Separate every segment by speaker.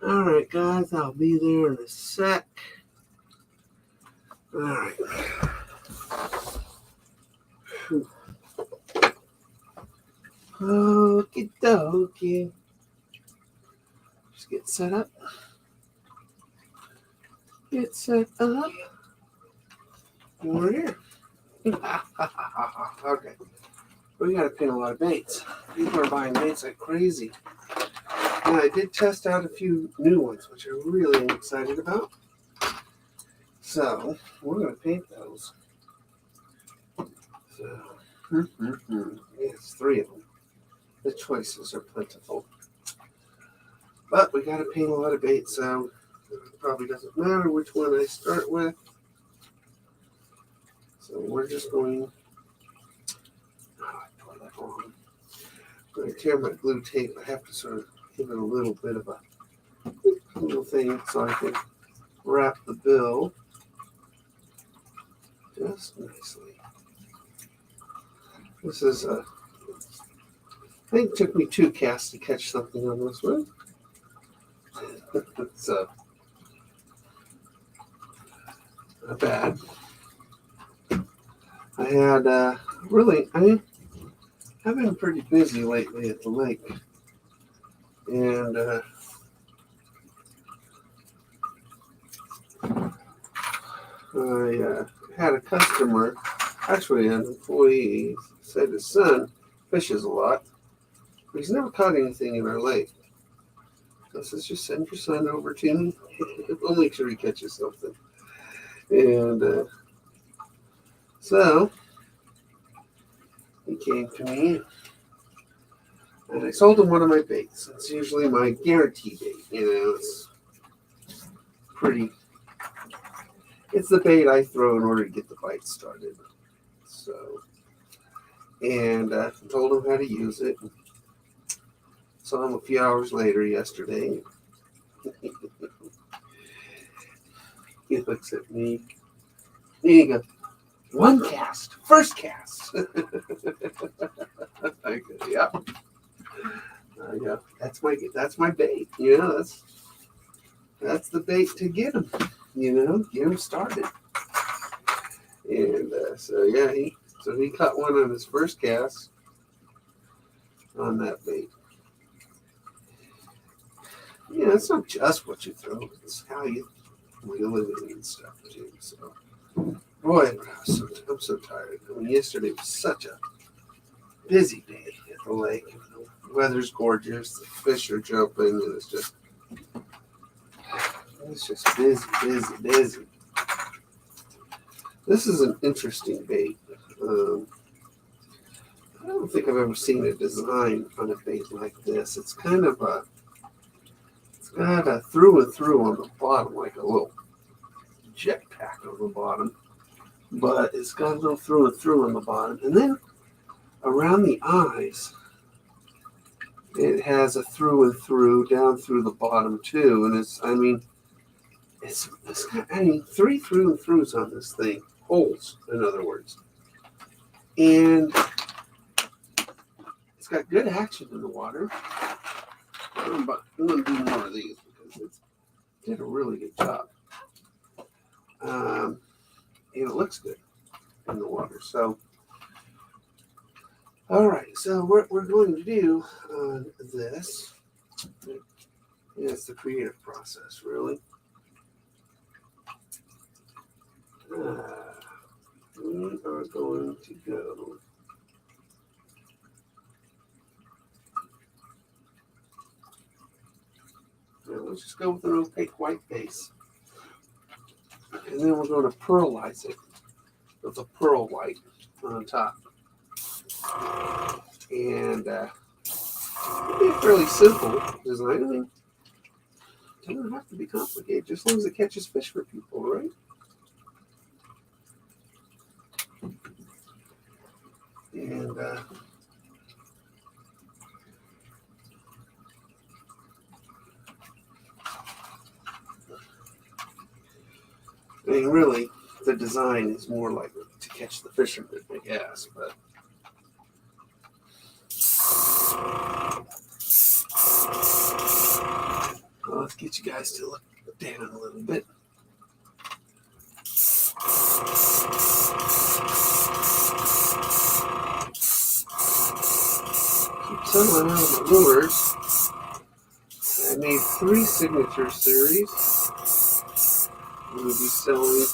Speaker 1: All right, guys, I'll be there in a sec. All right. Okie dokie. Just get set up. Get set up. We're here. Okay. We got to pin a lot of baits. People are buying baits like crazy. And I did test out a few new ones, which I really am excited about. So, we're going to paint those. So, yes, 3 of them. The choices are plentiful. But we got to paint a lot of baits, so it probably doesn't matter which one I start with. So we're just going. I tore that wrong. I'm going to tear my glue tape. I have to sort of give it a little bit of a little thing so I can wrap the bill just nicely. This is I think it took me 2 casts to catch something on this one. So, not bad. I had I've been pretty busy lately at the lake. And I had a customer, actually an employee, said his son fishes a lot, but he's never caught anything in our lake. So I says, just send your son over to me. We'll make sure he catches something. And so he came to me, and I sold him one of my baits. It's usually my guarantee bait. It's pretty. It's the bait I throw in order to get the bite started. So, and I told him how to use it. Saw him a few hours later yesterday. He looks at me. And he goes, 1 cast, first cast. I go, yeah. Yeah, that's my bait. That's the bait to get him. Get him started. And so he caught one on his first cast on that bait. Yeah, it's not just what you throw; it's how you reel it in and stuff too. So, boy, I'm so tired. Yesterday was such a busy day at the lake. The weather's gorgeous. The fish are jumping, and it's just busy. This is an interesting bait. I don't think I've ever seen a design on a bait like this. It's kind of it's got a through and through on the bottom, like a little jetpack on the bottom. But it's got a little through and through on the bottom. And then around the eyes, it has a through and through down through the bottom too. And it's got 3 through and throughs on this thing. Holes, in other words. And it's got good action in the water. I'm going to do more of these because it did a really good job. And it looks good in the water. So, all right. So what we're going to do on this, it's the creative process, really. We are going to go. Now let's just go with an opaque white base. And then we're going to pearlize it with a pearl white on top. And it'll be a fairly simple design. It doesn't have to be complicated, just as long as it catches fish for people, right? And really, the design is more like to catch the fisherman, I guess. But let's get you guys to look down a little bit. Keep settling out of my lures. I made 3 signature series. I'm going to be selling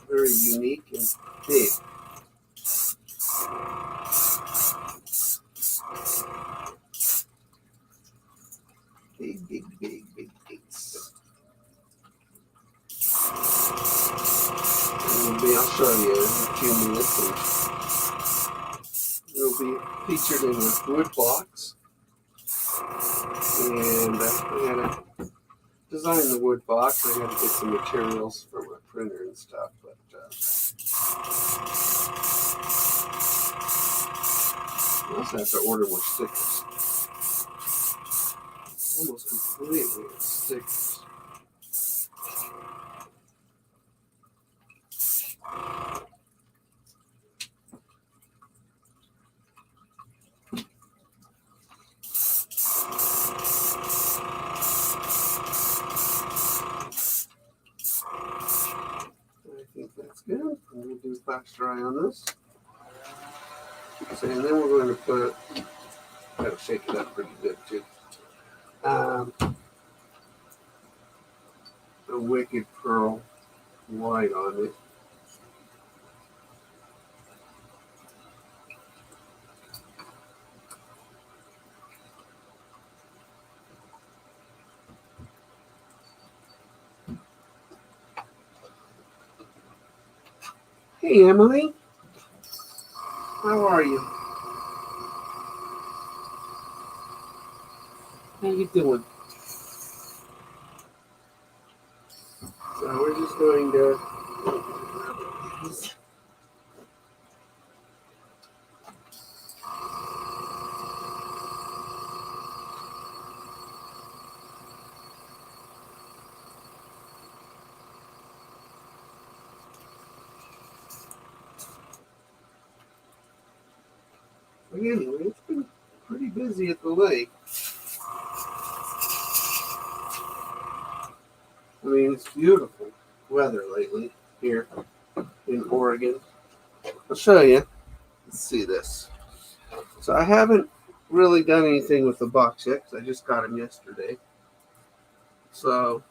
Speaker 1: very unique and big. Big baits. I'll show you in a few minutes. It'll be featured in a wood box. And I gotta design the wood box. I gotta get some materials for my printer and stuff. But I also have to order more stickers. Almost completely stickers. I think that's good. I'm going to do flash dry on this. So, and then we're going to put, gotta shake it up pretty good too. A Wicked Pearl white on it. Hey Emily, how are you? How you doing? So we're just going to anyway, it's been pretty busy at the lake. I mean, it's beautiful weather lately here in Oregon. I'll show you. Let's see this. So I haven't really done anything with the box yet because I just got them yesterday. So,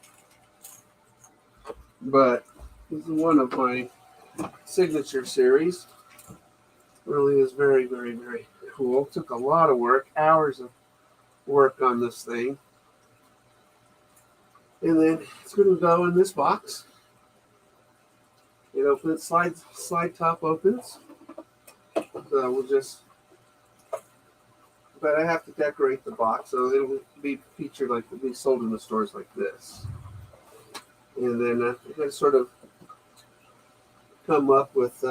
Speaker 1: but this is one of my signature series. Really is very cool. Took a lot of work, hours of work on this thing. And then it's going to go in this box. It opens, slide top opens. So we'll just, but I have to decorate the box, so it'll be featured like, it'll be sold in the stores like this. And then I gotta sort of come up with,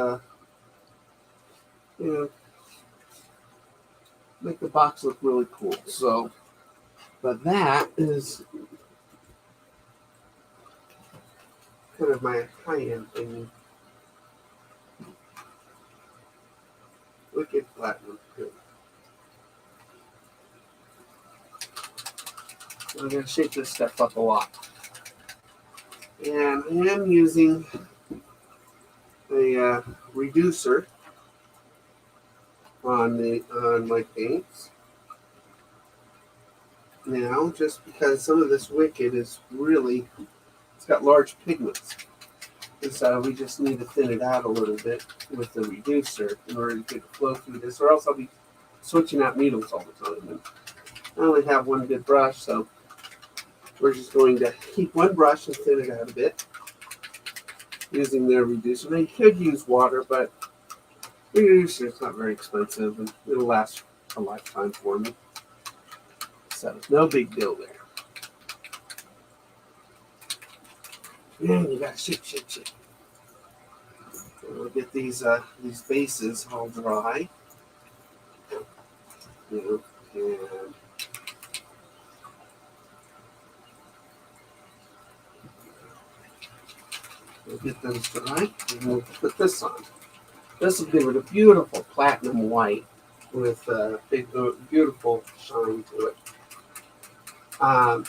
Speaker 1: make the box look really cool. So, but that is kind of my high-end thing. Wicked Platinum. Good. I'm going to shake this stuff up a lot. And I am using a reducer on my paints. Now, just because some of this Wicked is really, it's got large pigments. And so we just need to thin it out a little bit with the reducer in order to get the flow through this, or else I'll be switching out needles all the time. And I only have one good brush, so we're just going to keep one brush and thin it out a bit using their reducer. Now you could use water, but the reducer is not very expensive and it'll last a lifetime for me. So no big deal there. And you gotta shake. We'll get these bases all dry. And we'll get those dry, and we'll put this on. This will give it a beautiful platinum white with a big, beautiful shine to it. Um,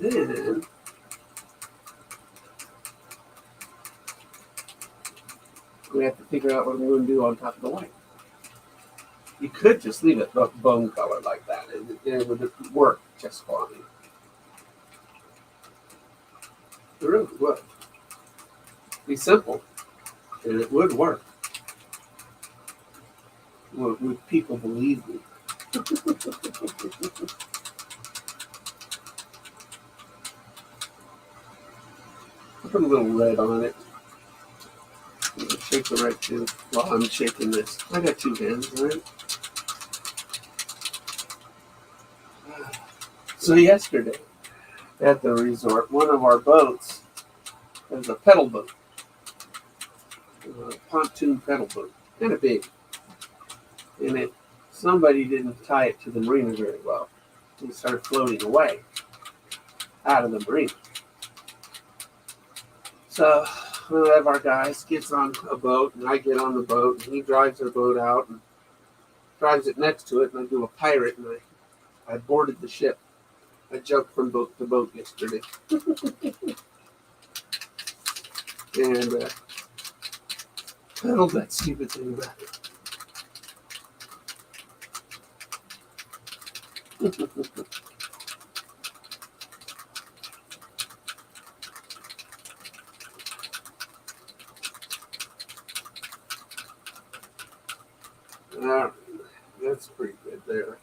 Speaker 1: then we have to figure out what we're going to do on top of the white. You could just leave it bone color like that, and it would work just fine. It really would. Be simple, and it would work. Would people believe me? Put a little red on it. Shake the red too while I'm shaking this. I got two hands, right? So yesterday at the resort, one of our boats was a pedal boat, a pontoon pedal boat, kind of big, and somebody didn't tie it to the marina very well. It started floating away out of the marina. So one of our guys gets on a boat, and I get on the boat, and he drives the boat out and drives it next to it, and I do a pirate, and I boarded the ship. I jumped from boat to boat yesterday. And pedaled that stupid thing back. That's pretty good there.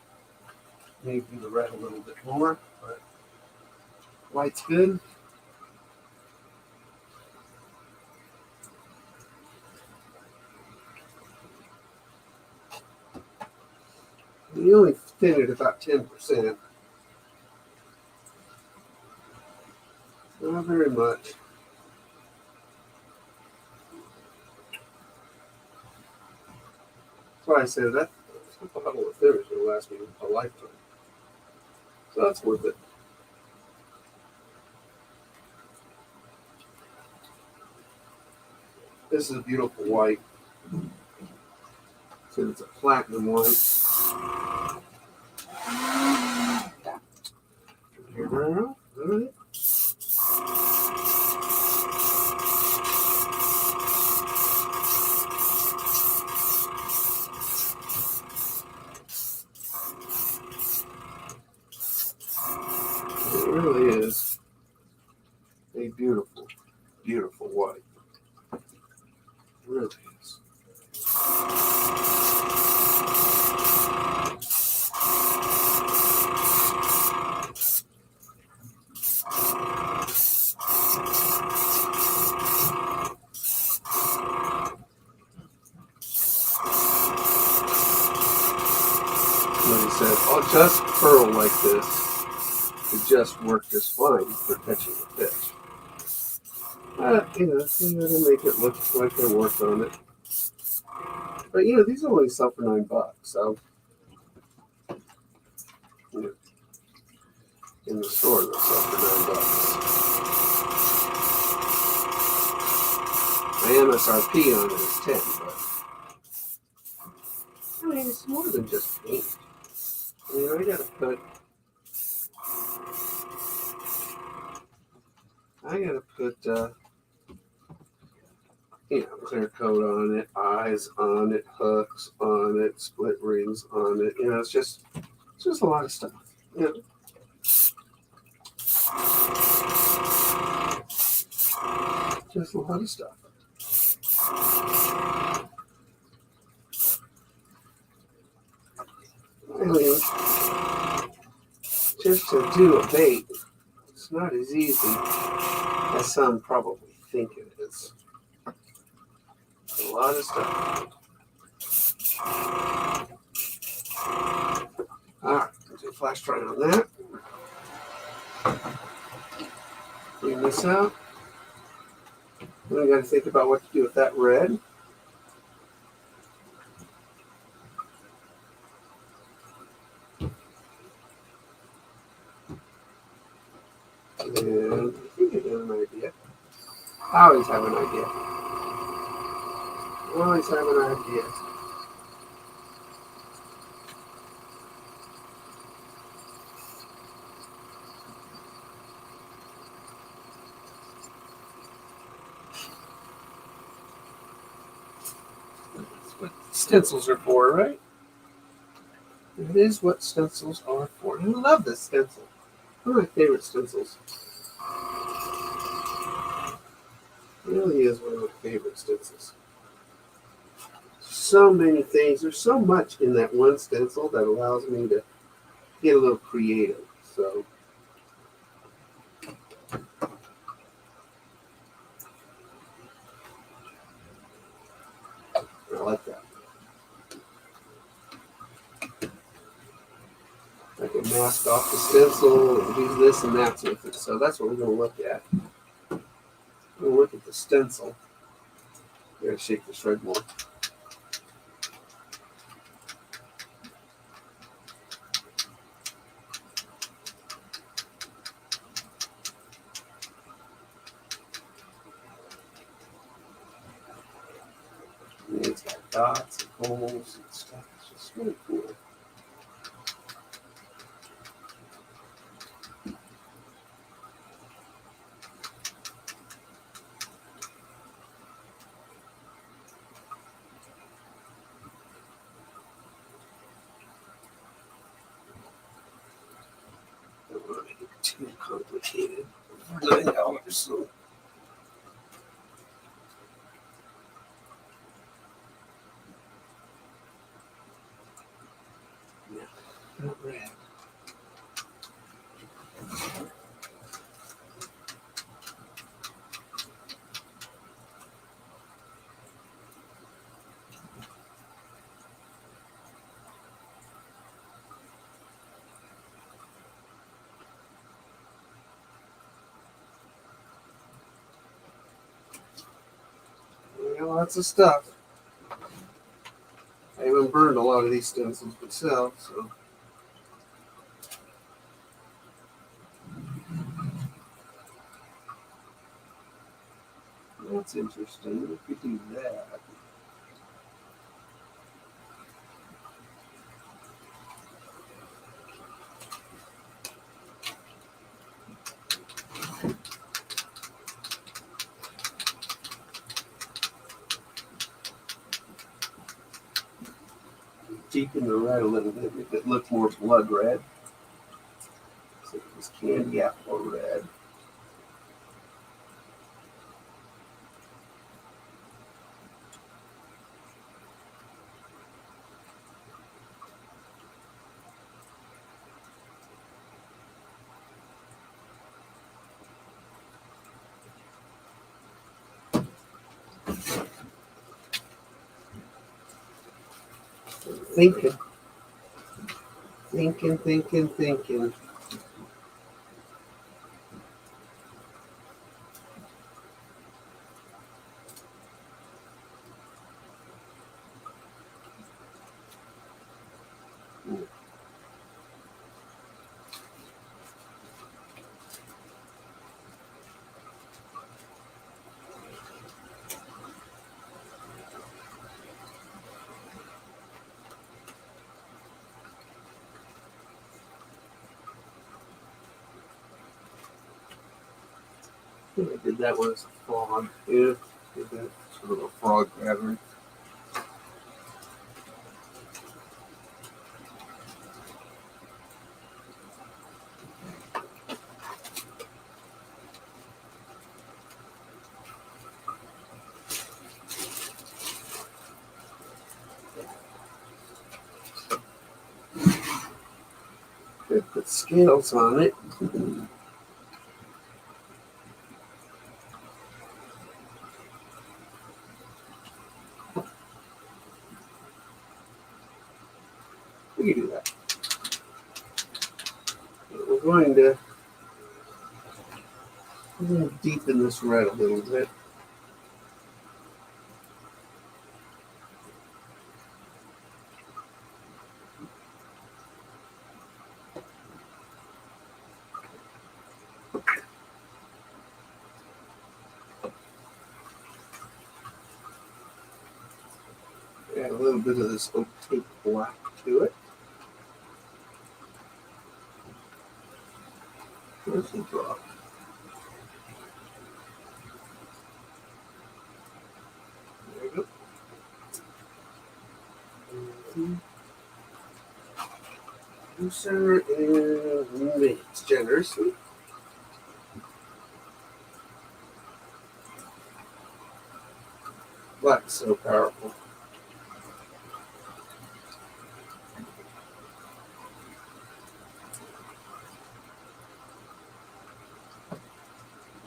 Speaker 1: Maybe the red a little bit more, but white's good. You only thin it about 10%. Not very much. That's why I said that bottle of thinner is going to last me a lifetime. So that's worth it. This is a beautiful white. So it's a platinum white. Here we go. All right. It really is a beautiful, beautiful white. It really is. Like I said, I'll just pearl like this. It just worked just fine for catching the fish. You gotta make it look like they worked on it. But these only sell for $9, so in the store they'll sell for $9. My MSRP on it is 10, but it's more than just paint. I gotta put clear coat on it, eyes on it, hooks on it, split rings on it. It's just a lot of stuff. Just a lot of stuff. Just to do a bait, it's not as easy as some probably think it is. A lot of stuff. Alright, do a flash dry on that. Clean this out. Then I got to think about what to do with that red. And I think I got an idea. I always have an idea. I always have an idea. That's what stencils are for, right? That is what stencils are for. I love this stencil. One of my favorite stencils. It really is one of my favorite stencils. So many things. There's so much in that one stencil that allows me to get a little creative. So I like that. I can mask off the stencil and do this and that with it. So that's what we're going to look at. We're going to look at the stencil. I gotta shake the shred more. And it's got dots and holes and stuff. It's just really cool. Don't want to make it too complicated. $9, so. Yeah, not red. We got lots of stuff. I haven't burned a lot of these stencils myself, so. That's interesting. We could do that. Deepen the red a little bit, make it look more blood red. So it was candy apple red. Thinking. Thinking. I think I did that one as a frog. Yeah, did that sort of a frog pattern. Could put scales on it. We can do that. We're going to deepen this red a little bit. little bit of this opaque black to it. There's the drop. There we go. Looser and mix generously. Black's so powerful.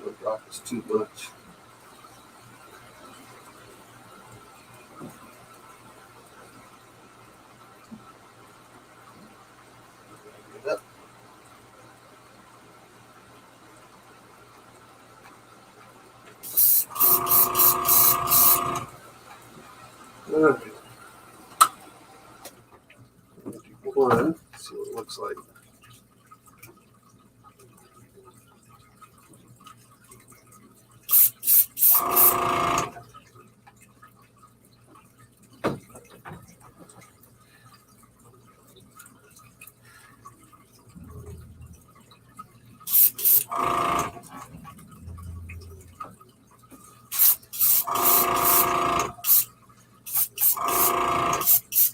Speaker 1: The drop is too much. Yep. All right. One. See what it looks like.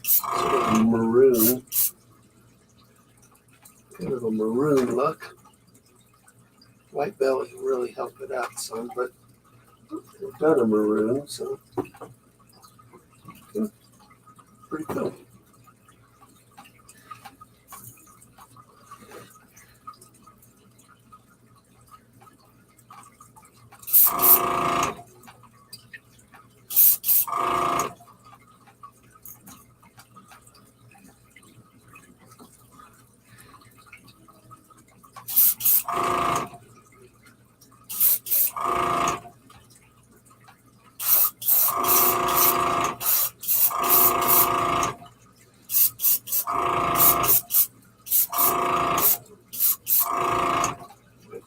Speaker 1: Sort of maroon. Kind of a maroon look. White belly really help it out some, but we've done a maroon, so pretty cool.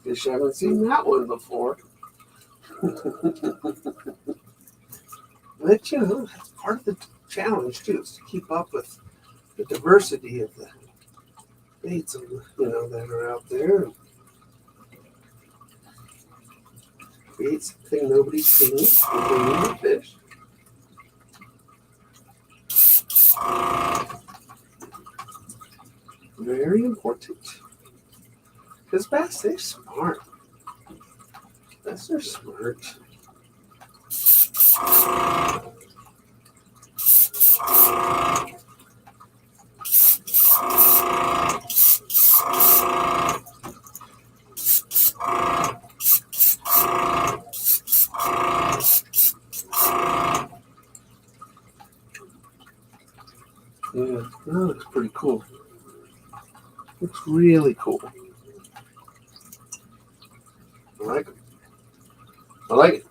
Speaker 1: Fish, I haven't seen that one before. But you know, that's part of the challenge too, is to keep up with the diversity of the baits, that are out there. Create something nobody's seen and bring in the fish. Very important. Because bass, they're smart. Bass are smart. Yeah, that looks pretty cool. Looks really cool. I like it. I like it.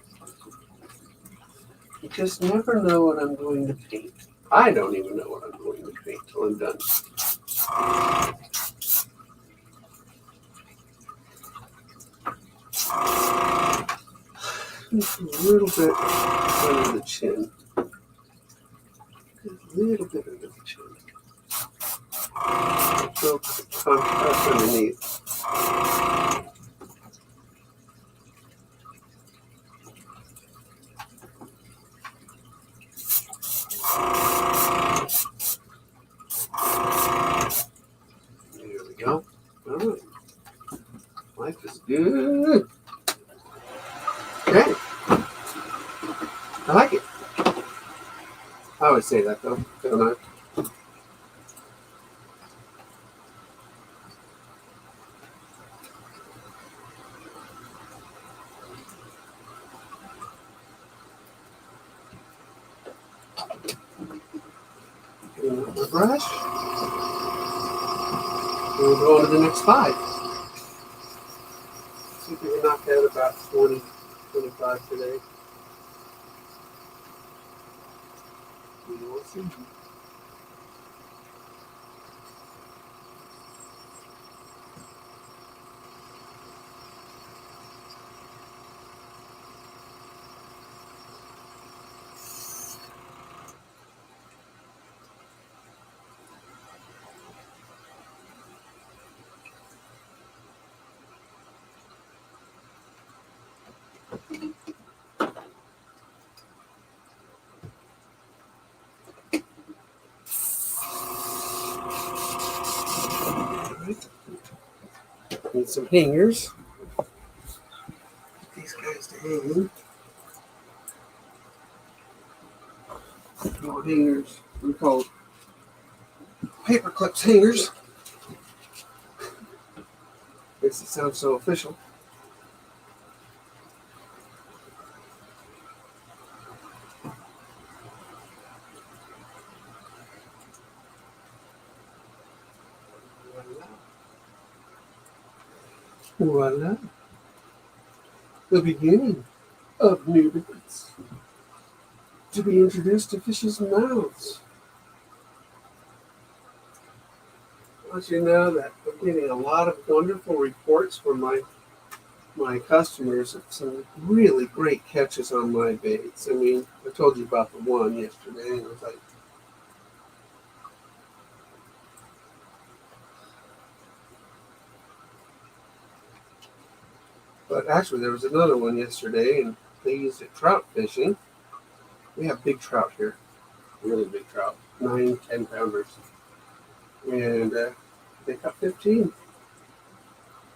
Speaker 1: You just never know what I'm going to paint. I don't even know what I'm going to paint till I'm done. Just a little bit under the chin. A little bit under the chin. So contrast underneath. There we go. All right. Life is good. Okay. I like it. I always say that though, don't I? The brush. We'll go on to the next 5. See if we can knock out about 20, 25 today. We'll see. need some hangers. Get these guys to hang. No hangers. We call paper clips hangers. Makes it sound so official. Voila. The beginning of new baits to be introduced to fish's mouths. I want you to know that I'm getting a lot of wonderful reports from my customers of some really great catches on my baits. I mean, I told you about the one yesterday, and it was like, but actually there was another one yesterday, and they used it trout fishing. We have big trout here, really big trout, 9-10 pounders, and they caught 15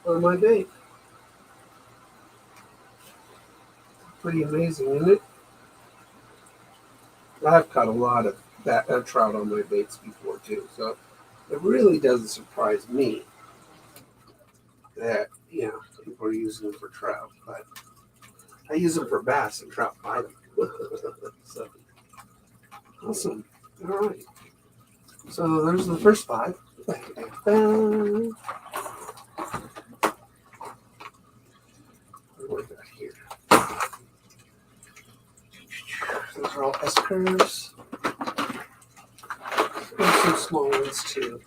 Speaker 1: on my bait. Pretty amazing, isn't it? I've caught a lot of trout on my baits before too, so it really doesn't surprise me that people are using them for trout, but I use them for bass and trout bite them. So awesome. All right. So there's the first 5. What do we got here? Those are all S curves. There's some small ones too.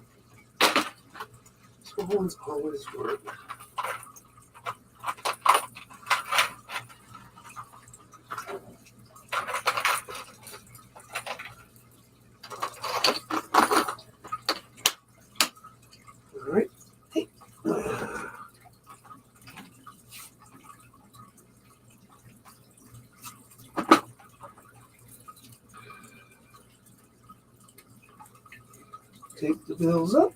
Speaker 1: Small ones always work. All right. Hey. Take the bills up.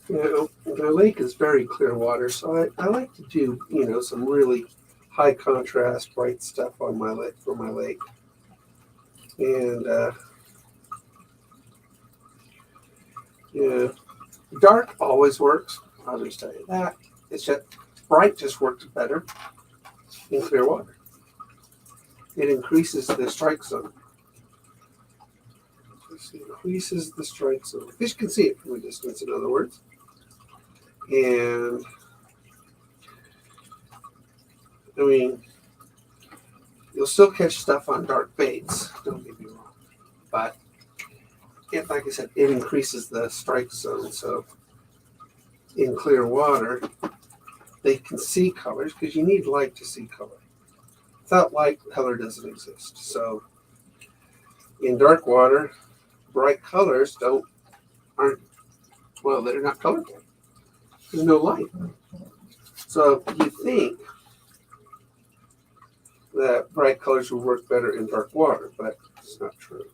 Speaker 1: My lake is very clear water, so I like to do, some really high contrast, bright stuff on my lake for my lake. And dark always works. I'll just tell you that. It's just bright just works better in clear water. It increases the strike zone. It increases the strike zone. Fish can see it from a distance, in other words. And I mean, you'll still catch stuff on dark baits, don't get me wrong. But like I said, it increases the strike zone. So in clear water, they can see colors because you need light to see color. Without light, color doesn't exist. So in dark water, bright colors they're not colorful. There's no light. So you think that bright colors will work better in dark water, but it's not true.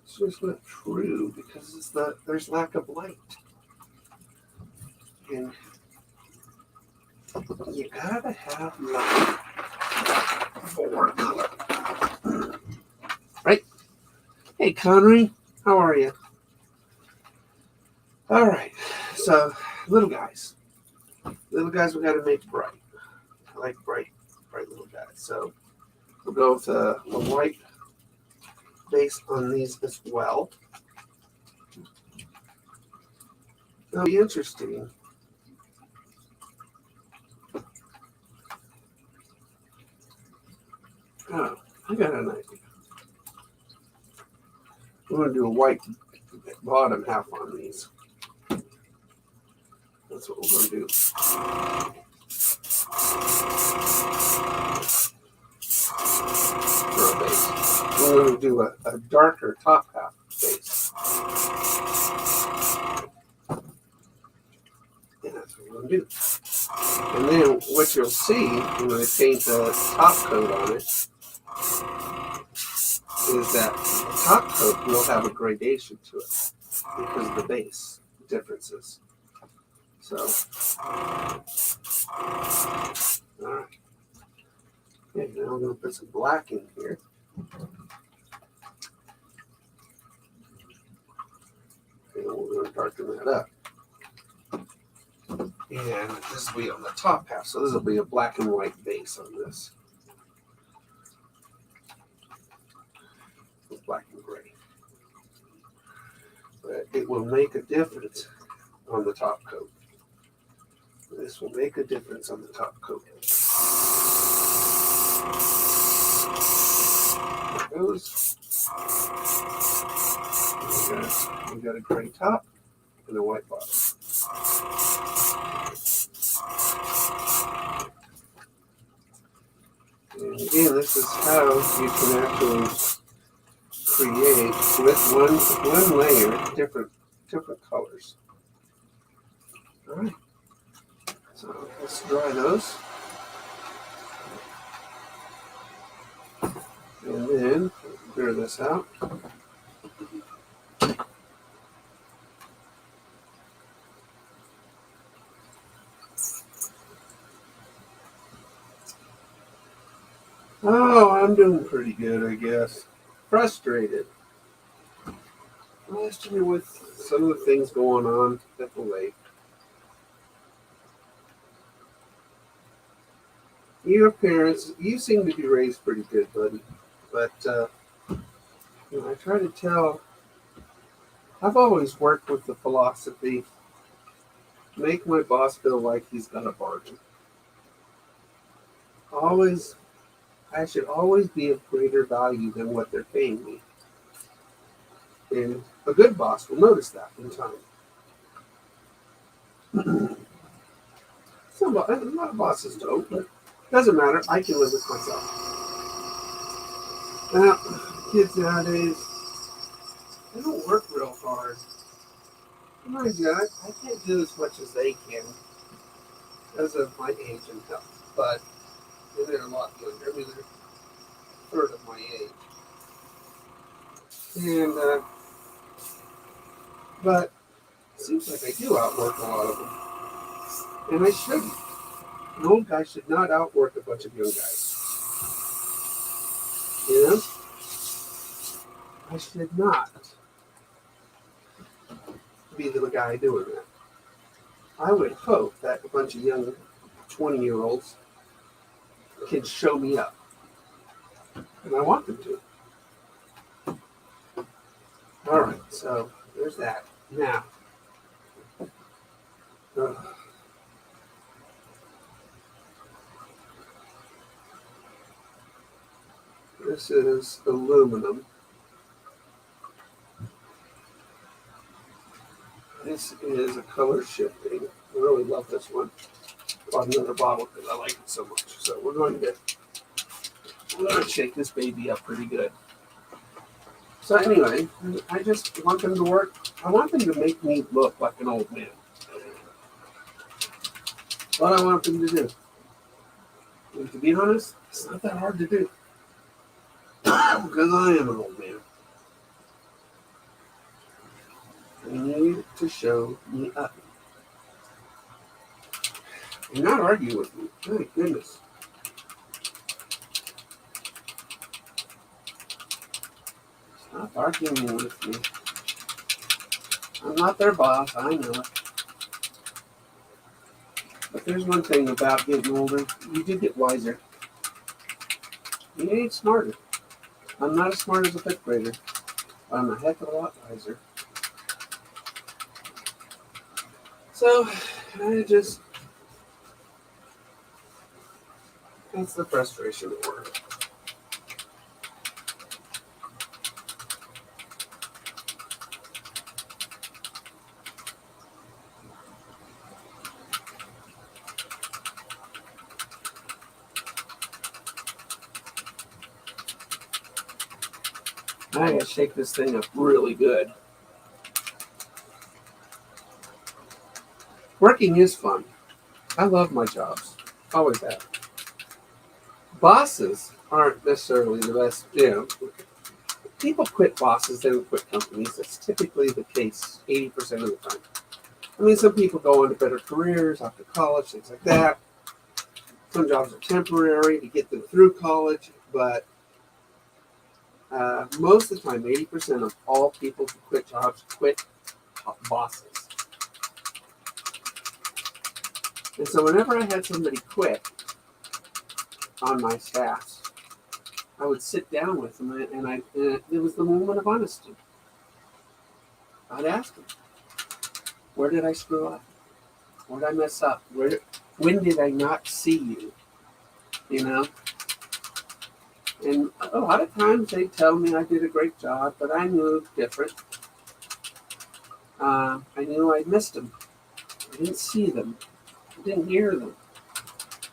Speaker 1: It's just not true because there's lack of light. And you gotta have light for color. Right? Hey, Connery, how are you? All right, so little guys. Little guys we gotta make bright. I like bright little guys. So we'll go with a white base on these as well. That'll be interesting. Oh, I got an idea. We're going to do a white bottom half on these. That's what we're going to do. For a base. We're going to do a darker top half base. Yeah, that's what we're do. And then what you'll see when I paint the top coat on it is that the top coat will have a gradation to it because of the base differences. So, all right. Okay, now I'm going to put some black in here. And we're going to darken that up. And this will be on the top half, so this will be a black and white base on this. Black and gray. But it will make a difference on the top coat. This will make a difference on the top coat. There it goes. We got a gray top and a white bottom. And again, this is how you can actually create with one layer different colors. All right. So let's dry those. And then clear this out. Oh, I'm doing pretty good, I guess. Frustrated. Frustrated with some of the things going on at the lake. Your parents, you seem to be raised pretty good, buddy. But, I try to tell, I've always worked with the philosophy, make my boss feel like he's got a bargain. I should always be of greater value than what they're paying me. And a good boss will notice that in time. A lot of bosses don't, but it doesn't matter. I can live with myself. Now, kids nowadays, they don't work real hard. My God, I can't do as much as they can because of my age and health. But they're a lot younger. I mean, they're a third of my age. And, but it seems like I do outwork a lot of them. And I shouldn't. An old guy should not outwork a bunch of young guys. You know? I should not be the guy doing that. I would hope that a bunch of young 20-year-olds can show me up. And I want them to. All right, so there's that. Now, this is aluminum. This is a color shifting. I really love this one. Bought another bottle because I like it so much. So we're going to shake this baby up pretty good. So anyway, I just want them to work. I want them to make me look like an old man. What I want them to do. And to be honest, it's not that hard to do. Because I am an old man. You need to show me up. And not argue with me. My goodness. Stop arguing with me. I'm not their boss, I know it. But there's one thing about getting older. You do get wiser. You ain't smarter. I'm not as smart as a fifth grader. But I'm a heck of a lot wiser. So, that's the frustration at work. I gotta shake this thing up really good. Working is fun. I love my jobs. Always have. Bosses aren't necessarily the best. People quit bosses, they don't quit companies. That's typically the case 80% of the time. I mean, some people go into better careers after college, things like that. Some jobs are temporary to get them through college, but most of the time, 80% of all people who quit jobs quit bosses. And so whenever I had somebody quit on my staff, I would sit down with them, and it was the moment of honesty. I'd ask them, where did I screw up? Where did I mess up? When did I not see you? You know? And a lot of times they'd tell me I did a great job, but I knew different. I knew I missed them. I didn't see them. I didn't hear them.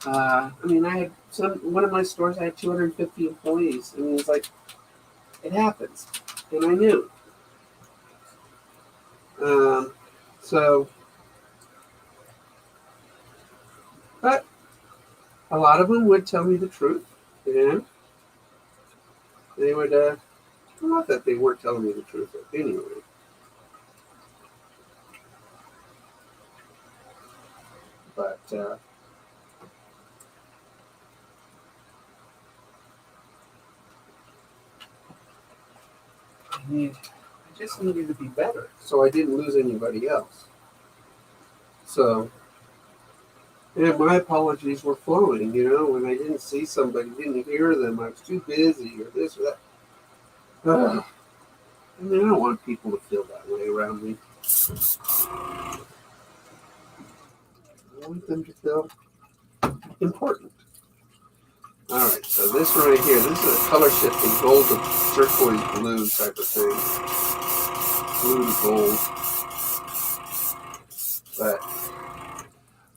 Speaker 1: I mean, I had one of my stores, I had 250 employees. I mean, it's like, it happens. And I knew. So, but a lot of them would tell me the truth. Yeah. They would, not that they weren't telling me the truth anyway. But, I just needed to be better so I didn't lose anybody else. So, and my apologies were flowing, when I didn't see somebody, didn't hear them, I was too busy or this or that. I mean, I don't want people to feel that way around me. I want them to feel important. All right, so this right here, this is a color shifting gold to turquoise blue type of thing. Blue to gold. But I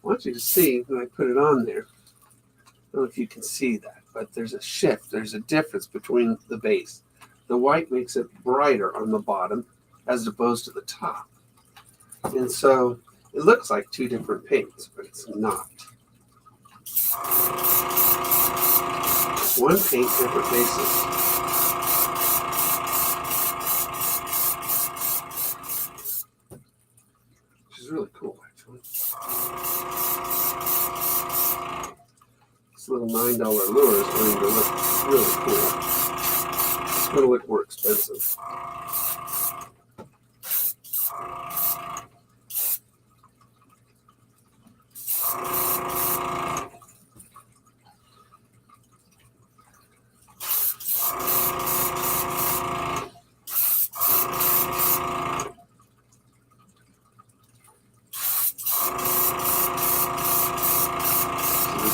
Speaker 1: want you to see when I put it on there. I don't know if you can see that, but there's a shift. There's a difference between the base. The white makes it brighter on the bottom as opposed to the top. And so it looks like two different paints, but it's not. One paint, different bases. Which is really cool, actually. This little $9 lure is going to look really cool. It's going to look more expensive.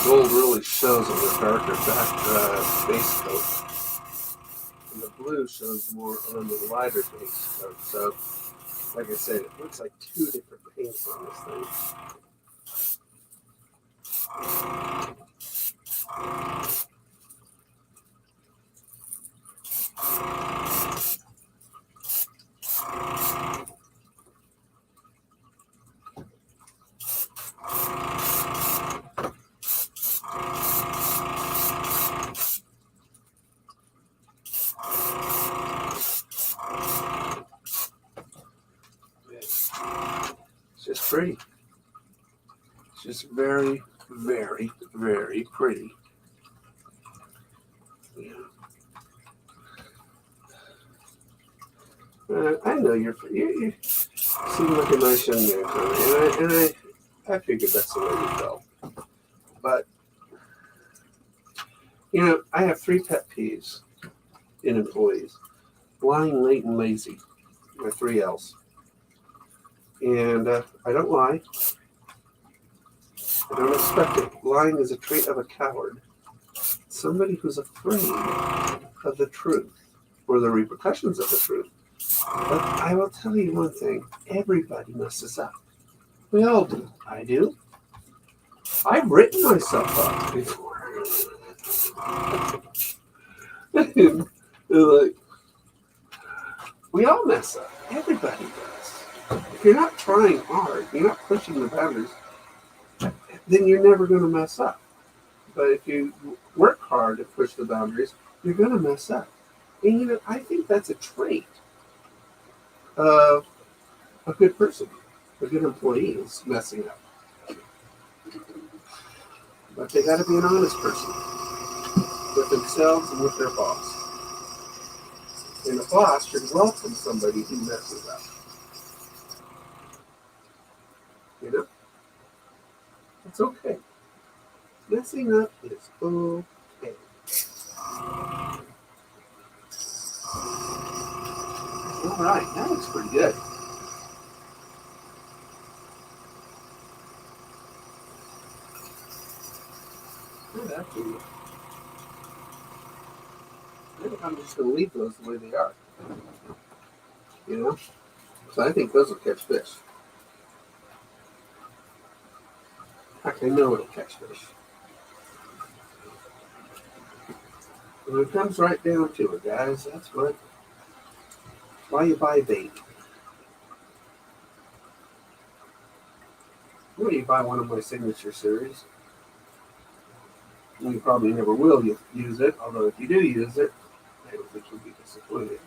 Speaker 1: Gold really shows on the darker back base coat, and the blue shows more on the lighter base coat. So, like I said, it looks like two different paints on this thing. It's just pretty. It's just very, very, very pretty. Yeah. I know you seem like a nice young man, Connie, and I figured that's the way you felt. But I have 3 pet peeves in employees: lying, late, and lazy. My 3 L's. And I don't lie. I don't expect it. Lying is a trait of a coward. Somebody who's afraid of the truth or the repercussions of the truth. But I will tell you one thing. Everybody messes up. We all do. I do. I've written myself up before. Like, we all mess up. Everybody does. If you're not trying hard, you're not pushing the boundaries, then you're never going to mess up. But if you work hard to push the boundaries, you're going to mess up. And I think that's a trait of a good person. A good employee is messing up. But they got to be an honest person with themselves and with their boss. And a boss should welcome somebody who messes up. It's okay. Messing up is okay. All right, that looks pretty good. Actually, I think I'm just going to leave those the way they are. So I think those will catch fish. In fact, I know it'll catch fish. When it comes right down to it, guys, that's why you buy bait. Well, you buy one of my signature series. You probably never will use it, although if you do use it, I don't think you'll be disappointed.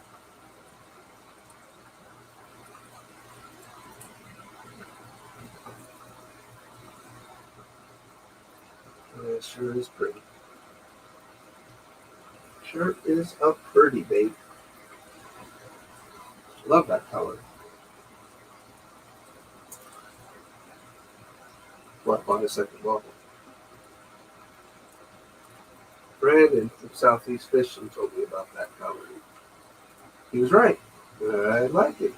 Speaker 1: It sure is pretty. Sure is a pretty bait. Love that color. What, on a second bottle? Brandon from Southeast Fishing told me about that color. He was right. I like it.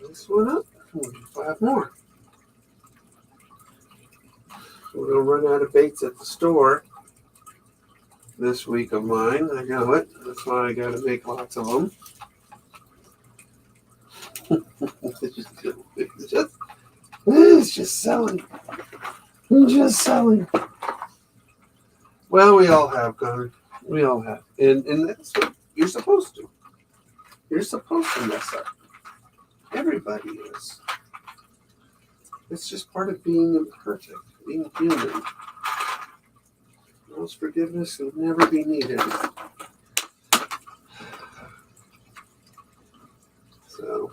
Speaker 1: This one up. We'll do 5 more. We're going to run out of baits at the store this week of mine. I know it. That's why I got to make lots of them. It's just selling. Just selling. Well, we all have, Connor. We all have. And that's what you're supposed to. You're supposed to mess up. Everybody is. It's just part of being imperfect, being human. Most forgiveness will never be needed. So,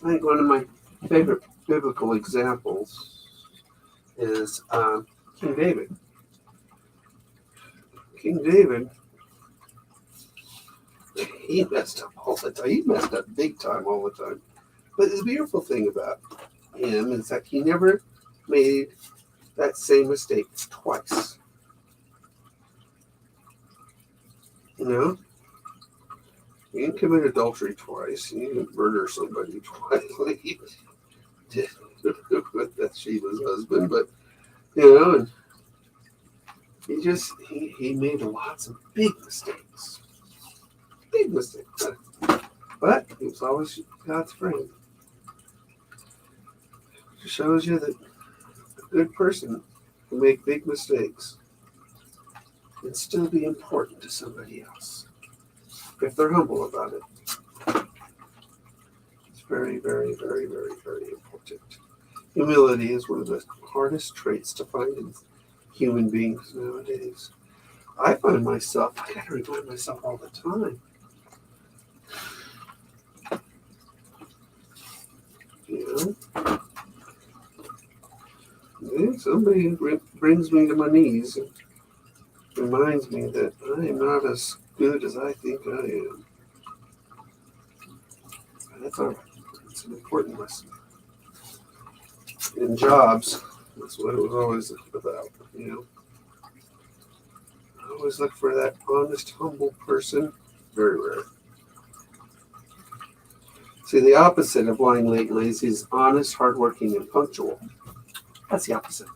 Speaker 1: I think one of my favorite biblical examples is King David. King David, he messed up all the time. He messed up big time all the time. But the beautiful thing about him is that he never made that same mistake twice. He didn't commit adultery twice. He didn't murder somebody twice like he did with Bathsheba's husband. But, and he made lots of big mistakes. Big mistakes. But he was always God's friend. It shows you that a good person can make big mistakes and still be important to somebody else if they're humble about it. It's very, very, very, very, very important. Humility is one of the hardest traits to find in human beings nowadays. I find myself, I gotta remind myself all the time. Somebody brings me to my knees and reminds me that I am not as good as I think I am. That's an important lesson. In jobs, that's what it was always about. I always look for that honest, humble person. Very rare. See, the opposite of lying late and lazy is honest, hardworking, and punctual. That's the opposite.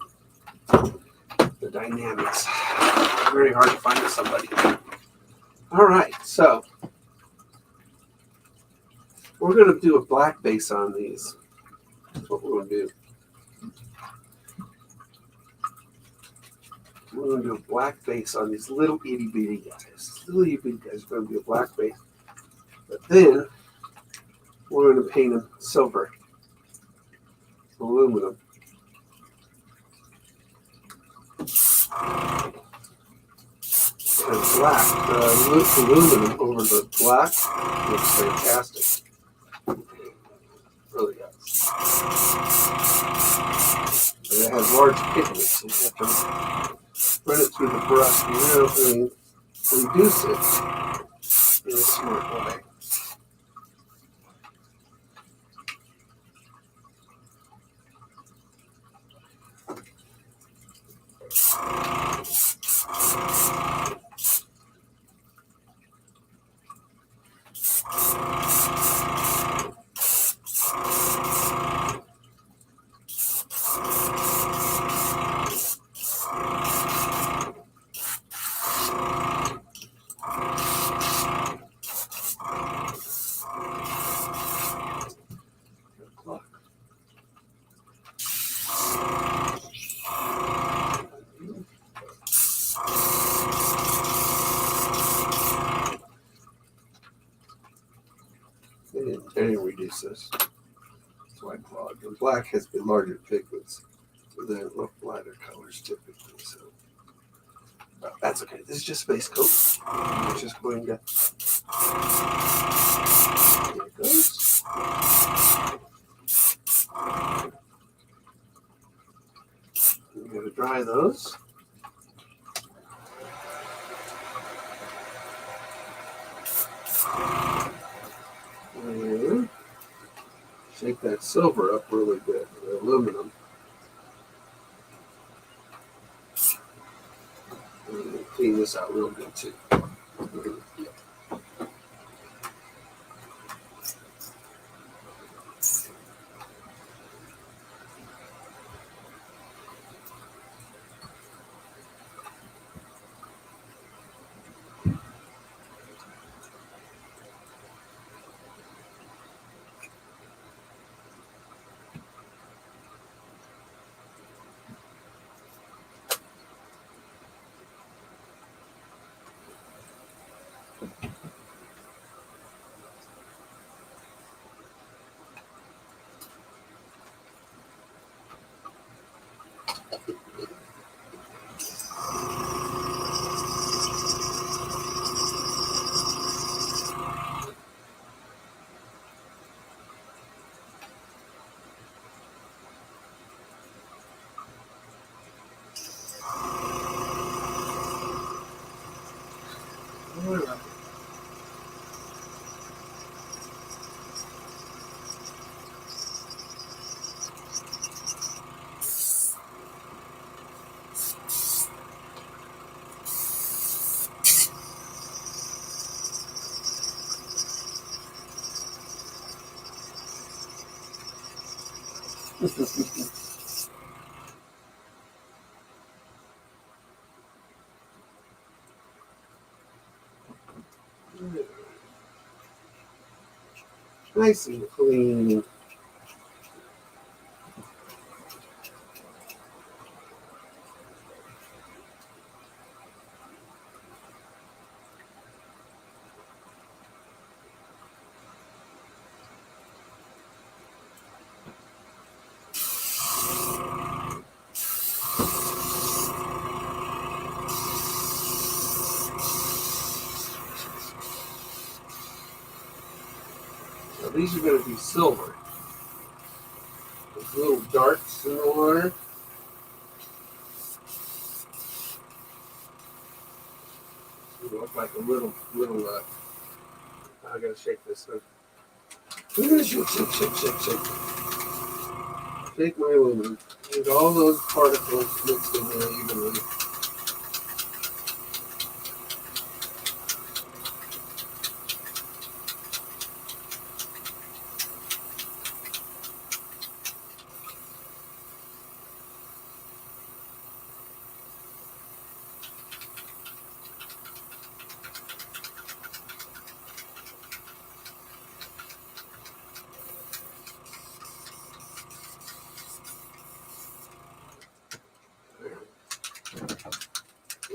Speaker 1: The dynamics. very hard to find somebody. All right, so we're going to do a black base on these. That's what we're going to do. We're going to do a black base on these little itty bitty guys. Little itty bitty guys are going to be a black base. But then we're going to paint them silver, aluminum. And black, aluminum over the black looks fantastic. Really does. And it has large pigments, so you have to run it through the brush and reduce it in a smart way. And reduce this. So I plug. And black has the larger pigments. So they look lighter colors typically. So that's okay. This is just base coat. I'm just going to. There it goes. I'm going to dry those. And shake that silver up really good, the aluminum. And clean this out real good too. All right. Nice and clean. So these are going to be silver. There's little darts in the water. It look like a little. I gotta shake this one. Shake. Shake my aluminum. Get all those particles mixed in there evenly.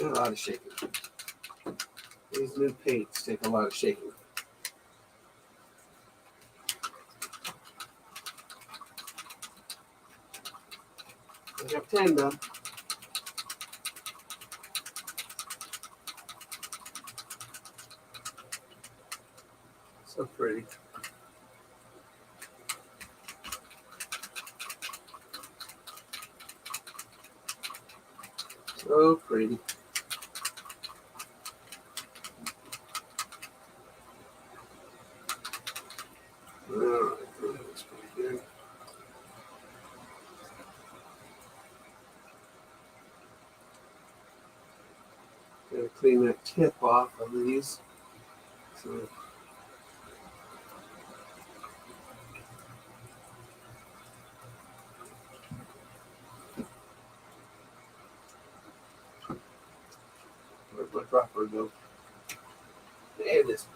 Speaker 1: A lot of shaking. These new paints take a lot of shaking. I have 10 done. So pretty. So pretty. Alright, that looks pretty good. Gotta clean that tip off of these. So where'd my dropper go? There it is.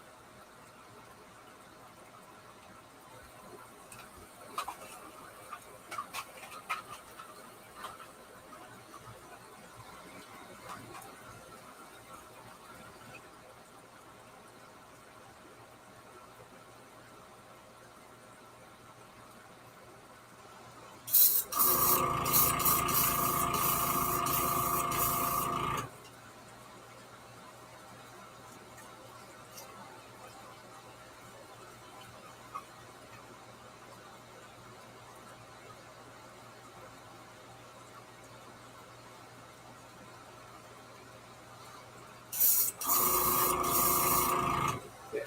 Speaker 1: Okay.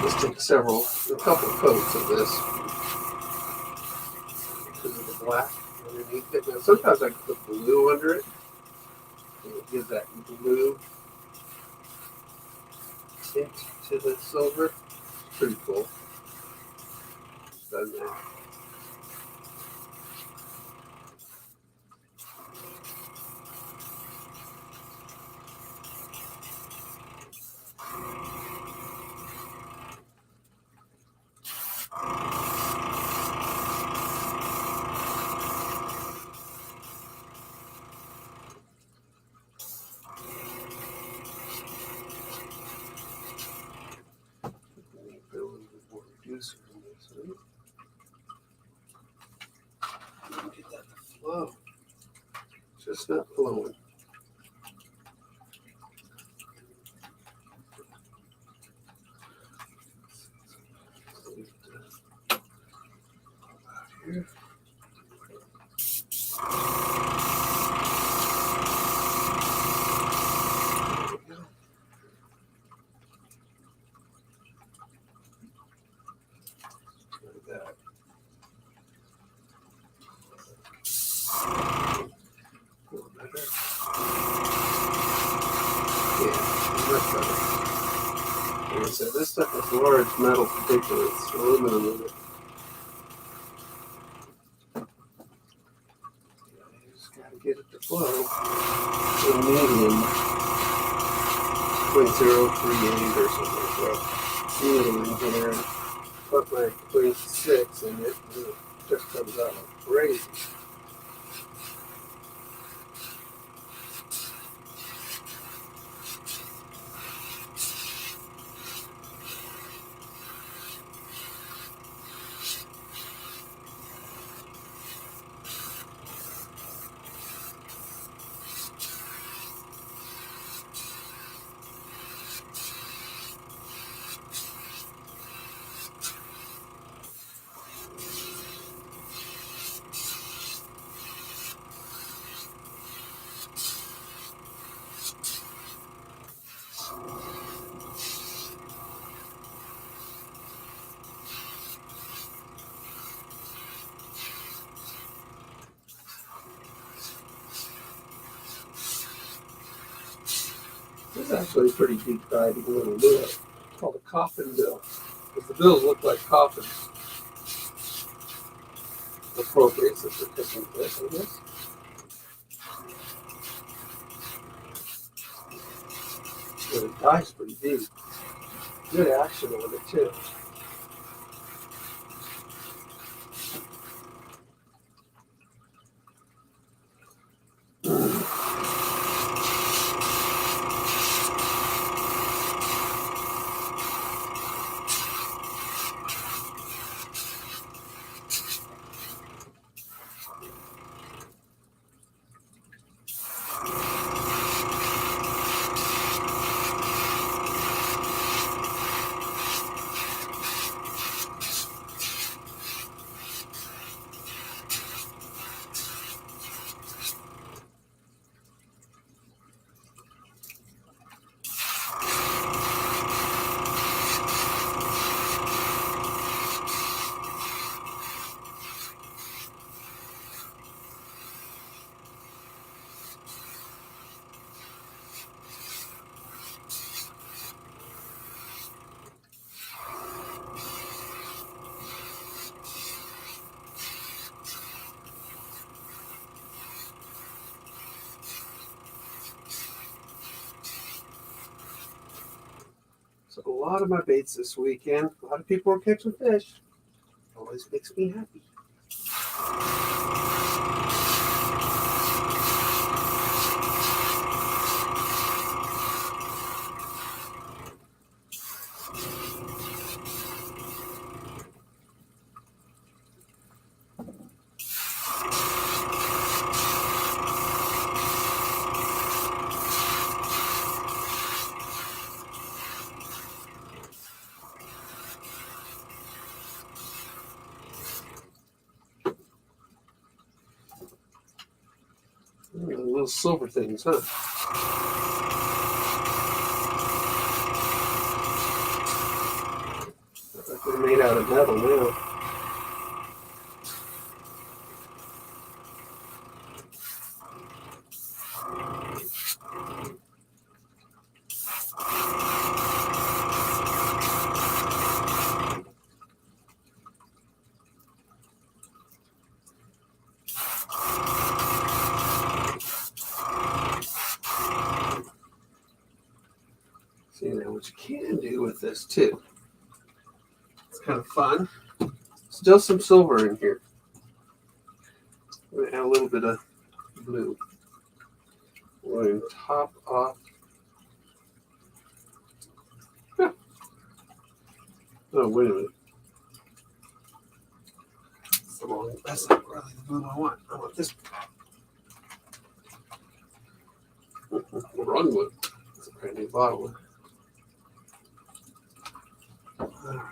Speaker 1: Just take a couple coats of this because of the black underneath it. Now sometimes I can put blue under it. And it gives that blue tint to the silver. It's pretty cool. Done that. Reducer in this, right? Get that to flow. It's just not flowing. Here. So this stuff is large metal particulates, aluminum in it. You just gotta get it to flow to a medium, 0.038 or something. So medium in here, put my 0.6 in it, and it just comes out like crazy. This is actually a pretty deep diving little bill. It's called a coffin bill. Because the bills look like coffins. Appropriate since we're cooking fish, I guess. But it dives pretty deep. Good action on it too. So a lot of my baits this weekend, a lot of people are catching fish. Always makes me happy. Little silver things, huh? Looks like they're made out of metal now. See now what you can do with this too. It's kind of fun. Still some silver in here. I'm going to add a little bit of blue. We're going to top off. Oh, wait a minute. That's not really the blue I want. I want this. Wrong one. It's a brand new bottle. Alright.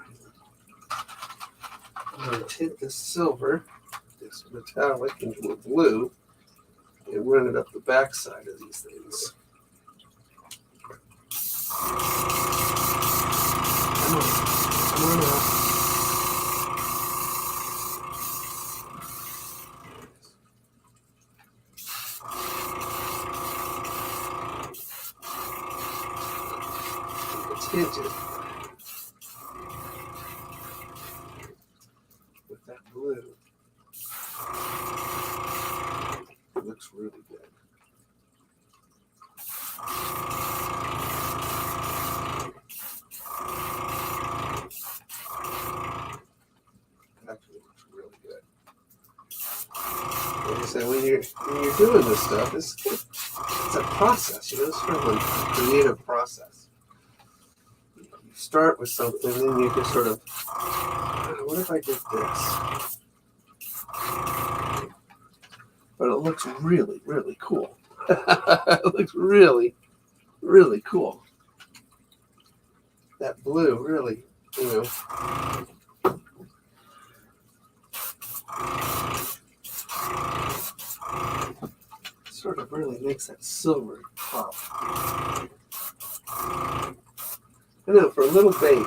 Speaker 1: I'm going to tint this silver, this metallic, into a blue, and run it up the backside of these things. Come on out. Tinted with that blue. It looks really good. It actually looks really good. Like I said, when you're doing this stuff, it's a process, It's sort of a creative process. You start with something, then you can sort of, what if I did this? But it looks really, really cool. It looks really, really cool. That blue really, sort of really makes that silver pop. I know, for a little bait,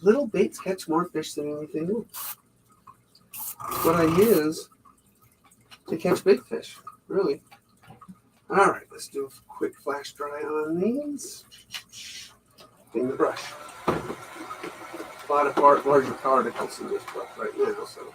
Speaker 1: little baits catch more fish than anything else. It's what I use to catch big fish, really. All right, let's do a quick flash dry on these. Clean the brush. A lot of larger particles in this brush right now, so.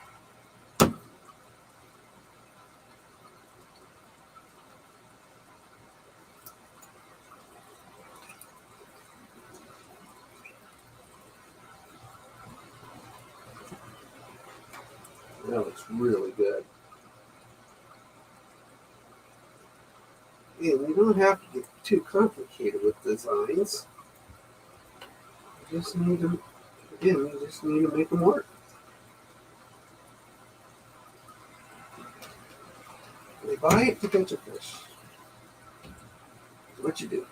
Speaker 1: That looks really good. And you don't have to get too complicated with designs. You just need to, make them work. They buy it to catch a fish. That's what you do.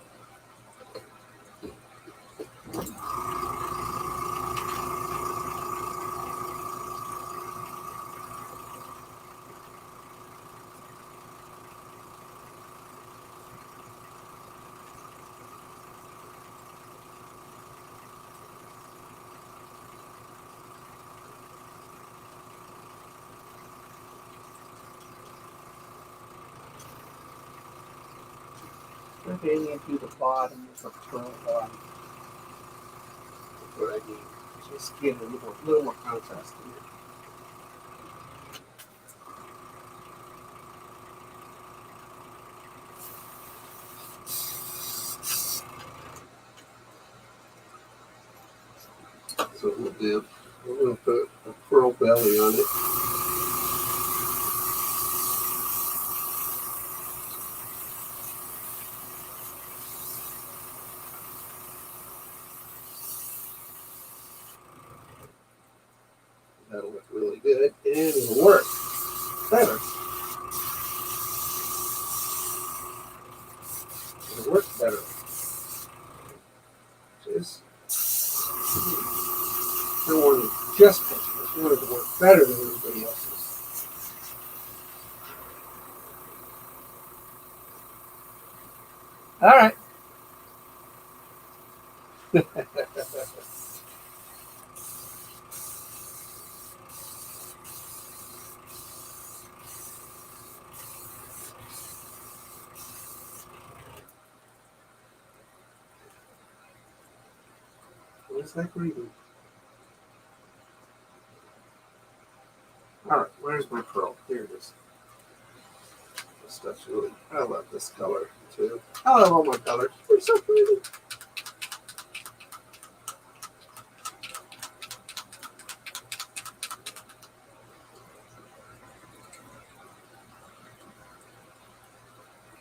Speaker 1: Okay, you do the bottom of the trout bottom. That's what I need. Just get a little more contrast in it. what we'll do. We're going to put a pearl belly on it. That'll look really good, and it'll work better. It'll work better. Just don't want to just pitch this. We want it to work better than everybody else's. All right. What's that breathing? All right, where's my pearl? Here it is. This stuff's really, I love this color too. I love all my colors. They're so pretty.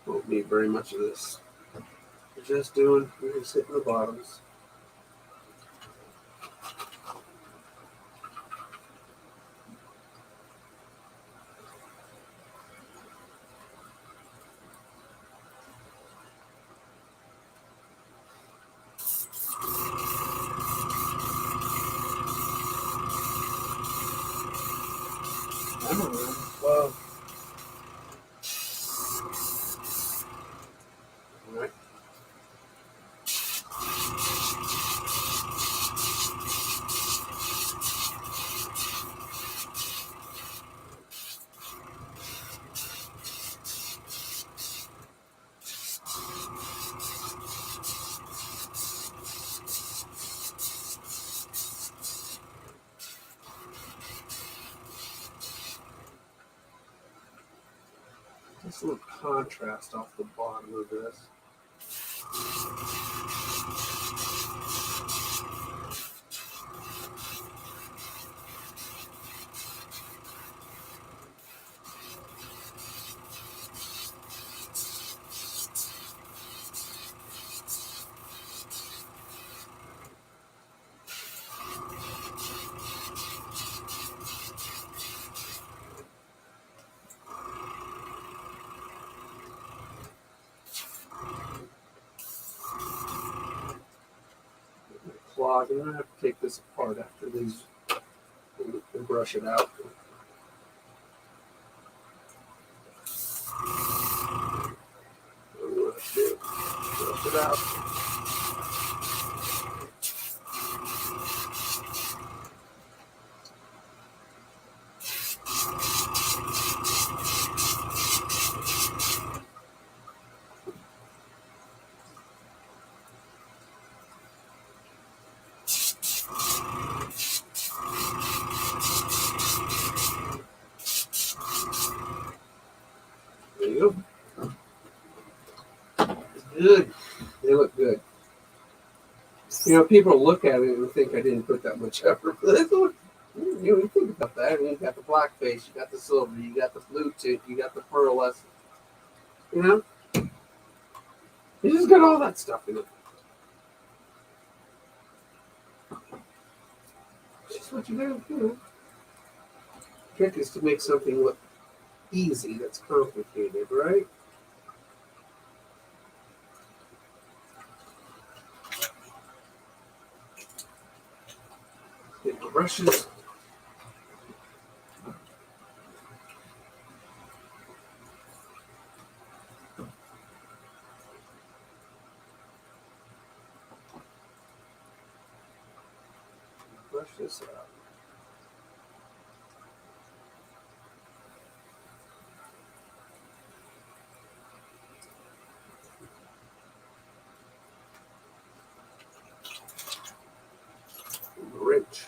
Speaker 1: Won't need very much of this. We're just hitting the bottoms. Well, all right. Just a little contrast off the bottom of this. Clog, and I'm gonna have to take this apart after these and brush it out. I'm going to brush it out. There you go. It's good. They look good. You know, people look at it and think I didn't put that much effort. You think about that. I mean, you got the black face, you got the silver, you got the blue tint, you got the pearlescent. You know, you just got all that stuff in it. It's just what you do. You know, the trick is to make something look easy that's complicated, right? Get the brushes. Brush this out. Wrench.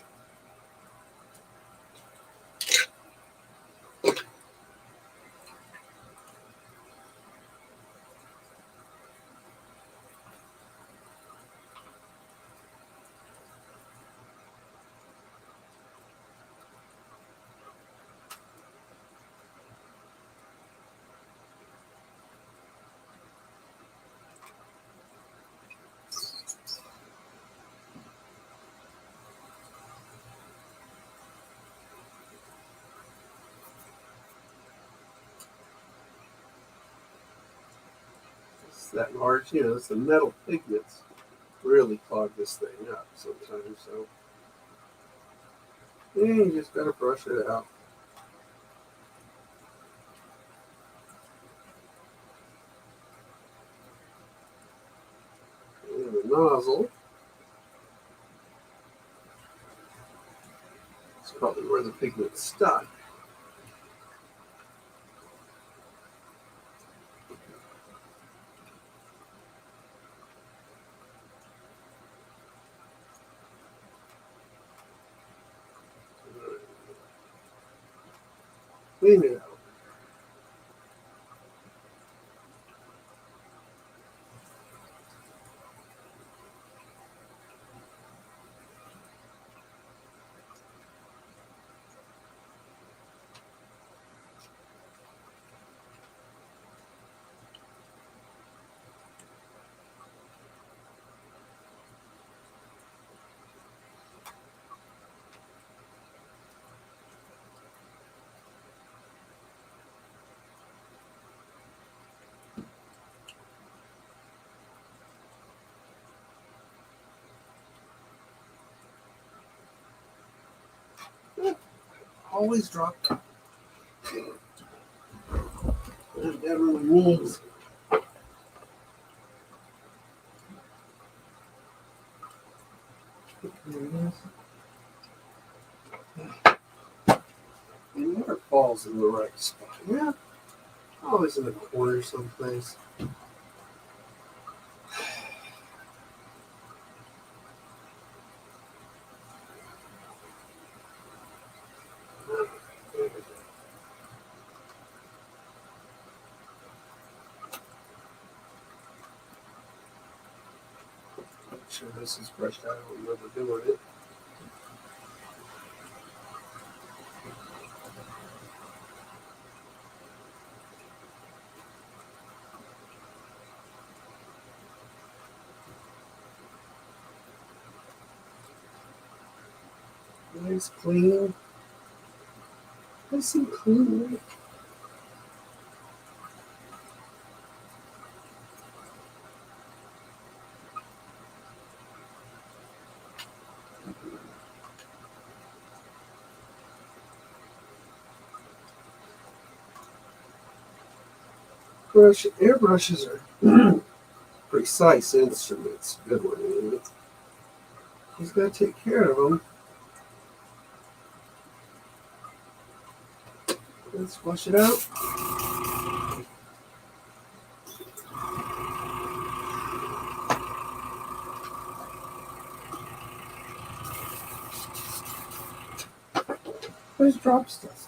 Speaker 1: pigments that large, it's the metal pigments really clog this thing up sometimes. So yeah, you just gotta brush it out. And the nozzle. It's probably where the pigment's stuck. Clean it out. Always drop it. It never needs. It never falls in the right spot. Yeah, always in the corner someplace. Make sure this is brushed out. I don't remember doing it. Nice, clean. Nice and clean. Airbrushes are precise instruments. Good one. You just got to take care of them. Let's flush it out. There's drop stuff.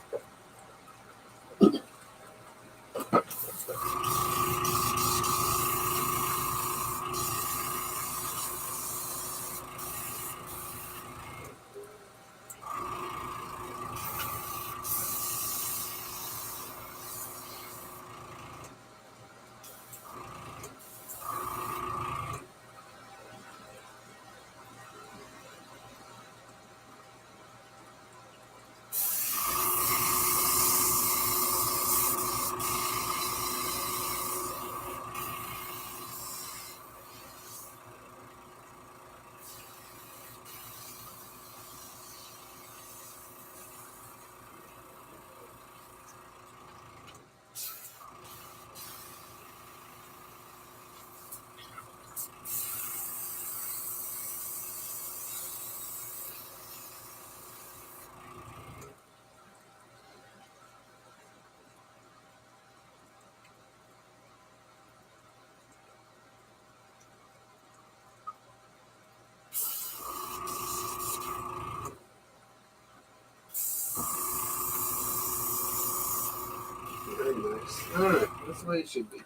Speaker 1: Very nice. Alright, that's the way it should be.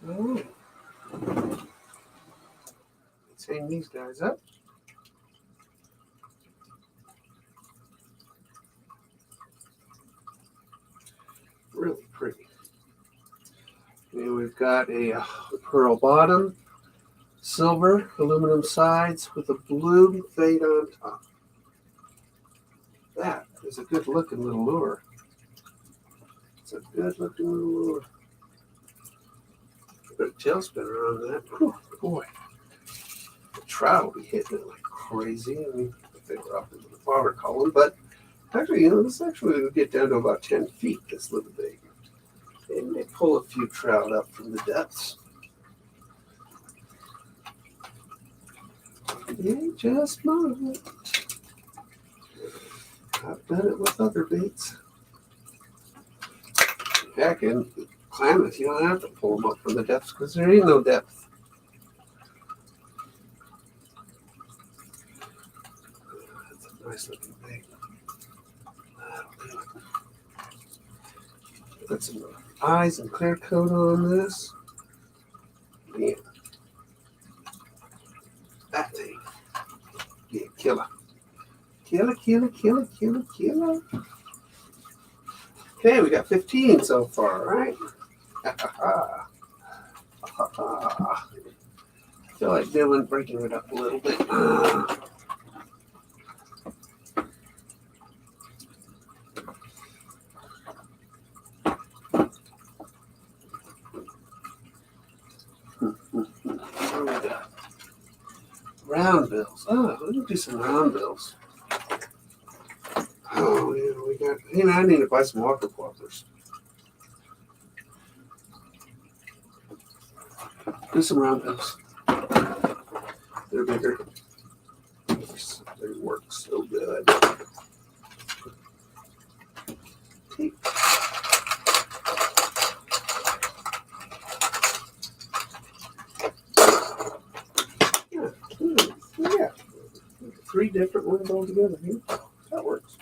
Speaker 1: Alright. Let's hang these guys up. Really pretty. Here we've got a pearl bottom, silver aluminum sides with a blue fade on top. That is a good looking little lure. It's a good looking lure. Put a tail spinner on that. Whew, boy, the trout will be hitting it like crazy. I mean, if they were up into the water column, but actually, this actually will get down to about 10 feet, this little bait. And they pull a few trout up from the depths. They just might. I've done it with other baits. Heck, in Klamath, you don't have to pull them up from the depths because there ain't no depth. That's a nice looking bait. That'll do it. Put some eyes and clear coat on this. Yeah. That thing. Yeah, killer. Killer, killer, killer, killer, killer. Okay, we got 15 so far, right? I feel like Dylan breaking it up a little bit. Round bills. Oh, let me do some round bills. Oh, yeah, we got. You know, I need to buy some walker poppers. Do some round bills. They're bigger. They work so good. Take. Yeah. 3 different ones all together here. That works.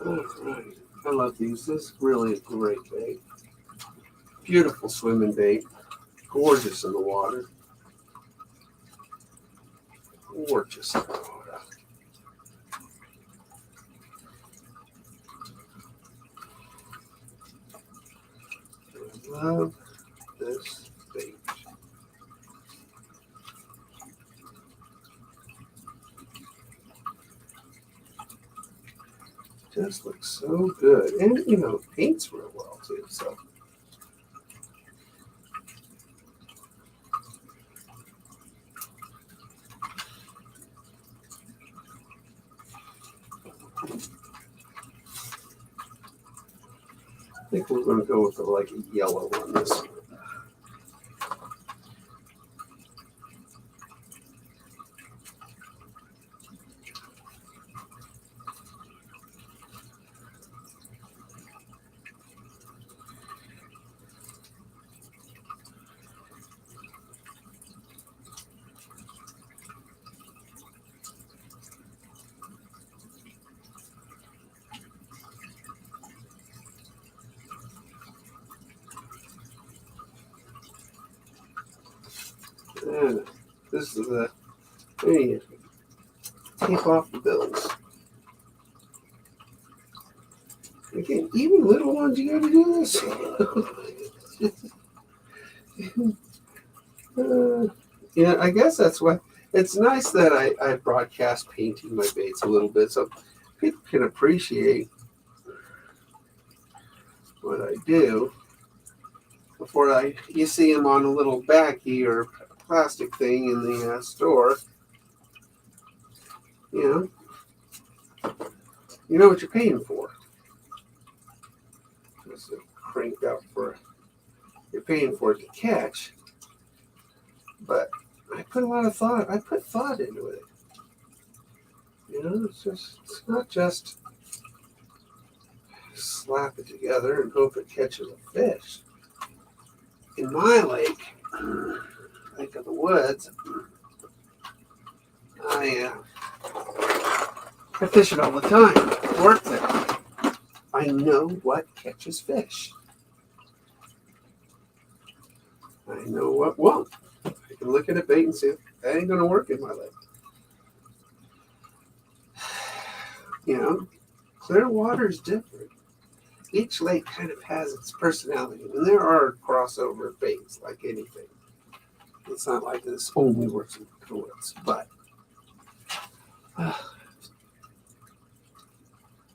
Speaker 1: All right. I love these. This is really a great bait. Beautiful swimming bait. Gorgeous in the water. Gorgeous in the water. I love this bait. Just looks so good. And, you know, paints real well, too. So. I think we're going to go with like a yellow on this one. And this is the, there you take off the bills. Again, even little ones, you gotta do this. Yeah, I guess that's why it's nice that I broadcast painting my baits a little bit so people can appreciate what I do before you see them on a little baggie or plastic thing in the store. You know what you're paying for. This is cranked up for you're paying for it to catch, but I put a lot of thought. I put thought into it. It's not just slap it together and hope it catches a fish. In my lake of the woods, I fish it all the time. It's worth it. I know what catches fish. I know what won't. I can look at a bait and say, that ain't going to work in my lake. You know, clear water is different. Each lake kind of has its personality. And there are crossover baits like anything. It's not like this only works in the woods. But, all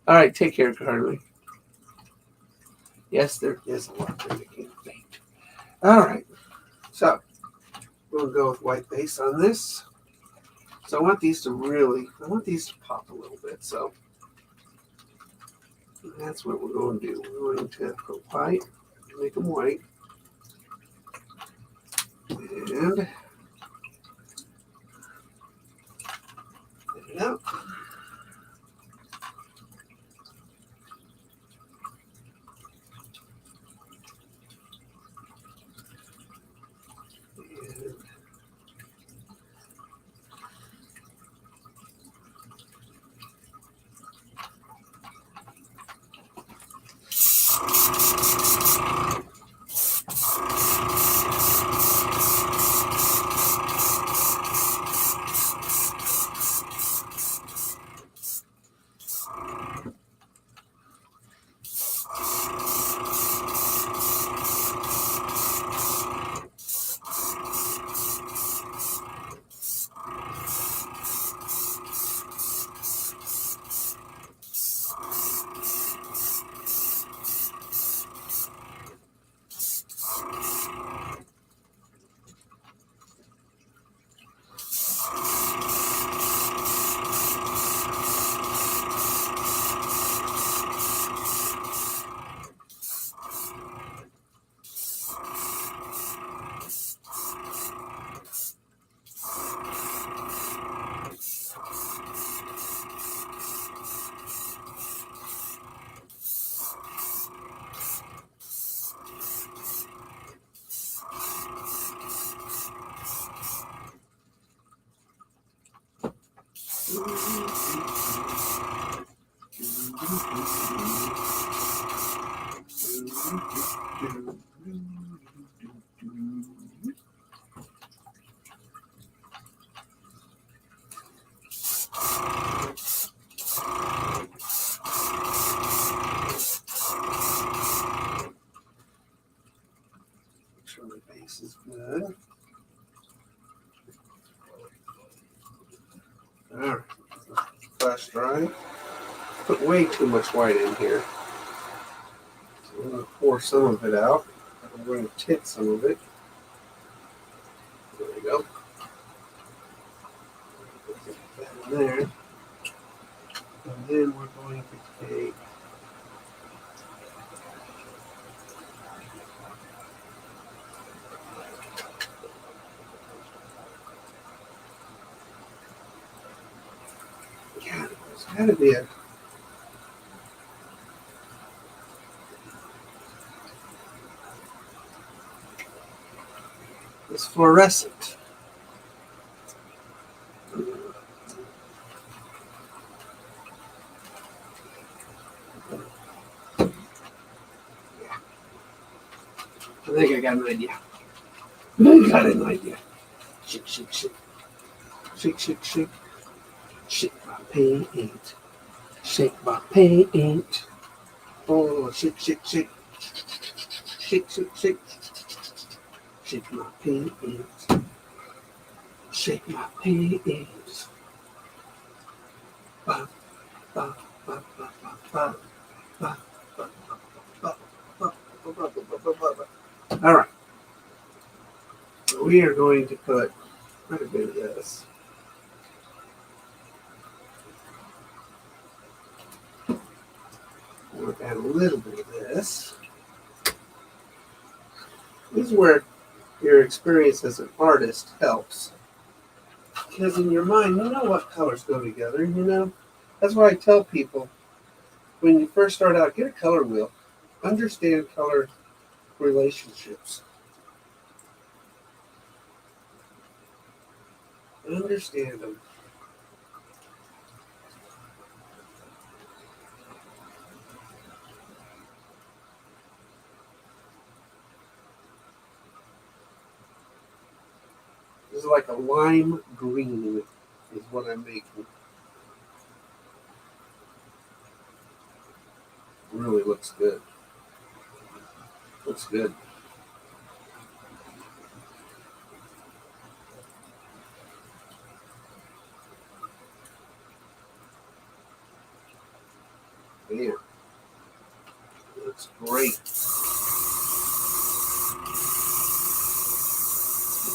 Speaker 1: right, take care, Carly. Yes, there is a lot to indicate bait. All right, so we'll go with white base on this. So I want these to pop a little bit. So that's what we're going to do. We're going to put white, make them white, and get it out. Make sure the base is good. All right, flash dry. Put way too much white in here. So I'm going to pour some of it out. I'm going to tint some of it. There we go. Put that in there. And then we're going to take there's got to be a it's fluorescent. I think I got an idea. Shake, shake, shake. Shake, shake, shake. Shake my paint. Shake my paint. Oh, shake, shake, shake. Shake, shake, shake. Shake my paint. Shake my paint. Ba, ba, ba, ba, ba, ba, ba, ba, ba, ba, ba, ba. All right. We are going to put quite a bit of this. We'll add a little bit of this. This is where your experience as an artist helps. Because in your mind, you know what colors go together, you know? That's why I tell people, when you first start out, get a color wheel. Understand color relationships. Understand them. like a lime green is what I'm making. Really looks good. Looks good. Man, looks great. Get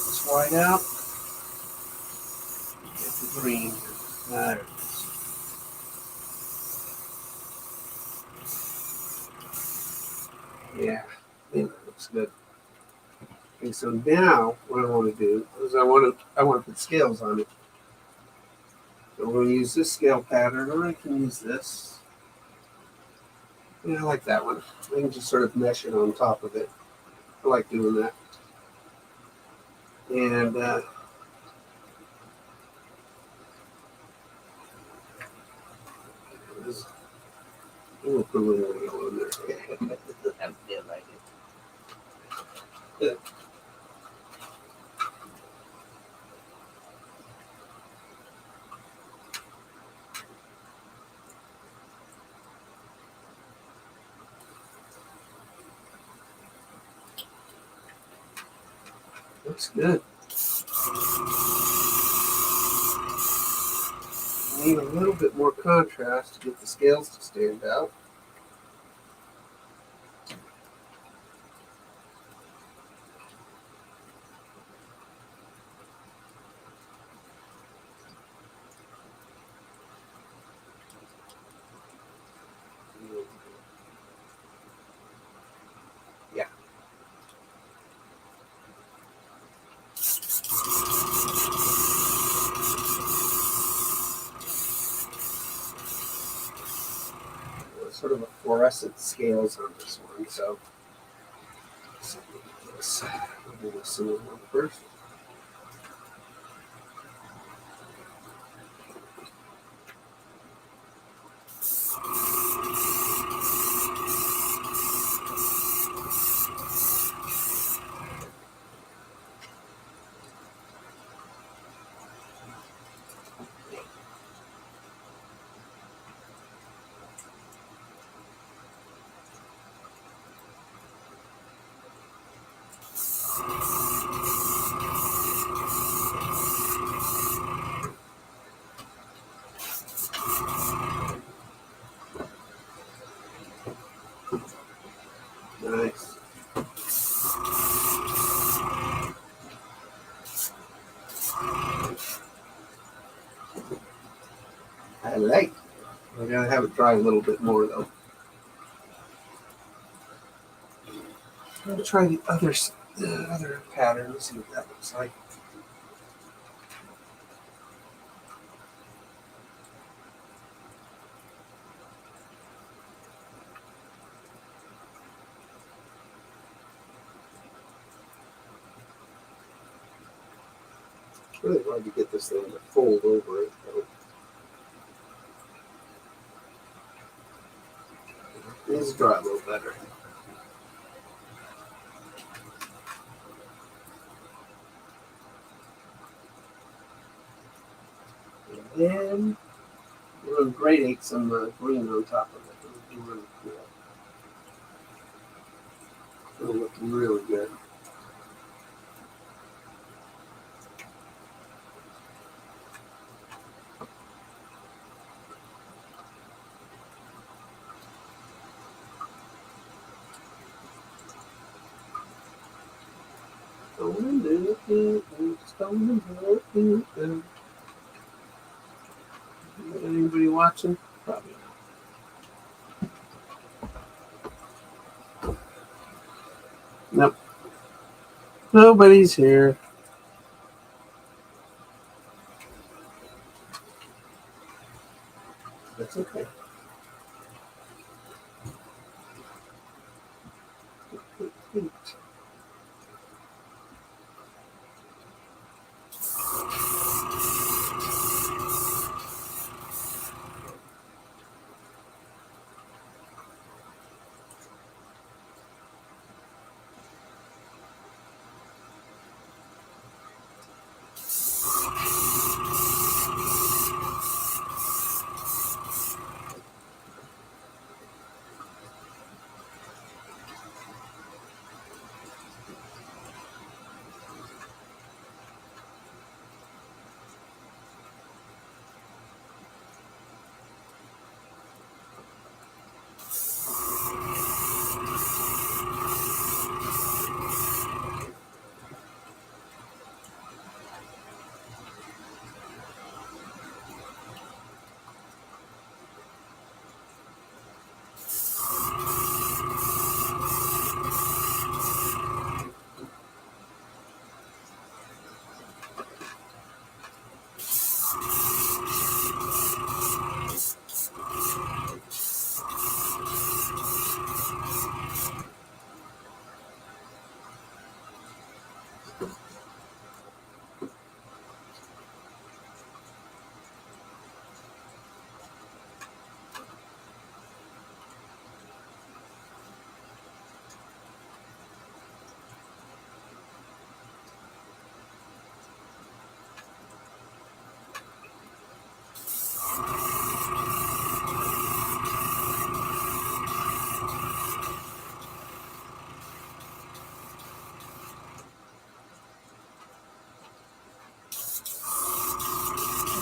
Speaker 1: this white out. Get the green. There it is. Yeah, man, that looks good. Okay, so now what I want to do is I want to put scales on it. So we're going to use this scale pattern, or I can use this. Yeah, I like that one. I can just sort of mesh it on top of it. I like doing that. And we'll put a little yellow in there. I feel like it. Looks good. I need a little bit more contrast to get the scales to stand out. Yeah. Sort of a fluorescent scales on this one, so I'll do this one first. Nice. I like. We're gonna have it dry a little bit more though. I'm gonna try the other pattern and see what that looks like. It's really hard to get this thing to fold over it though. These dry a little better. And then we're gonna grate some green on top of it. It'll be really cool. It'll look really good. Anybody watching? Probably not. Nope. Nobody's here. That's okay.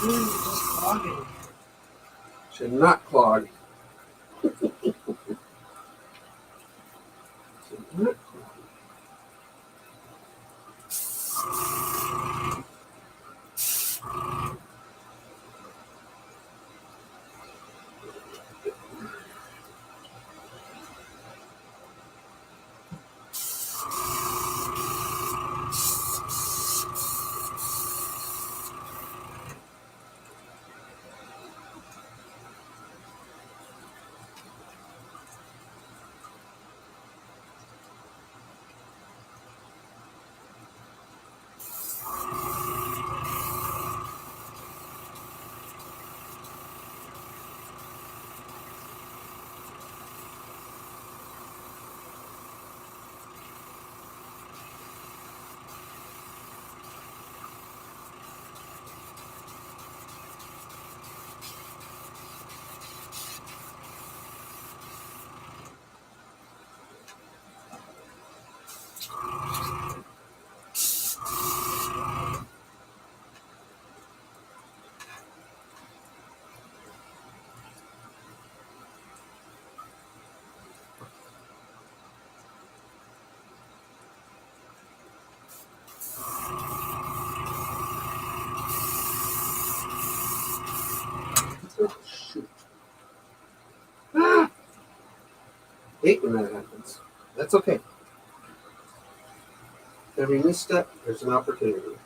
Speaker 1: Just clogging. Should not clog. Should not clog. Oh, shoot. Ah! Hate when that happens. That's okay. Every misstep, there's an opportunity.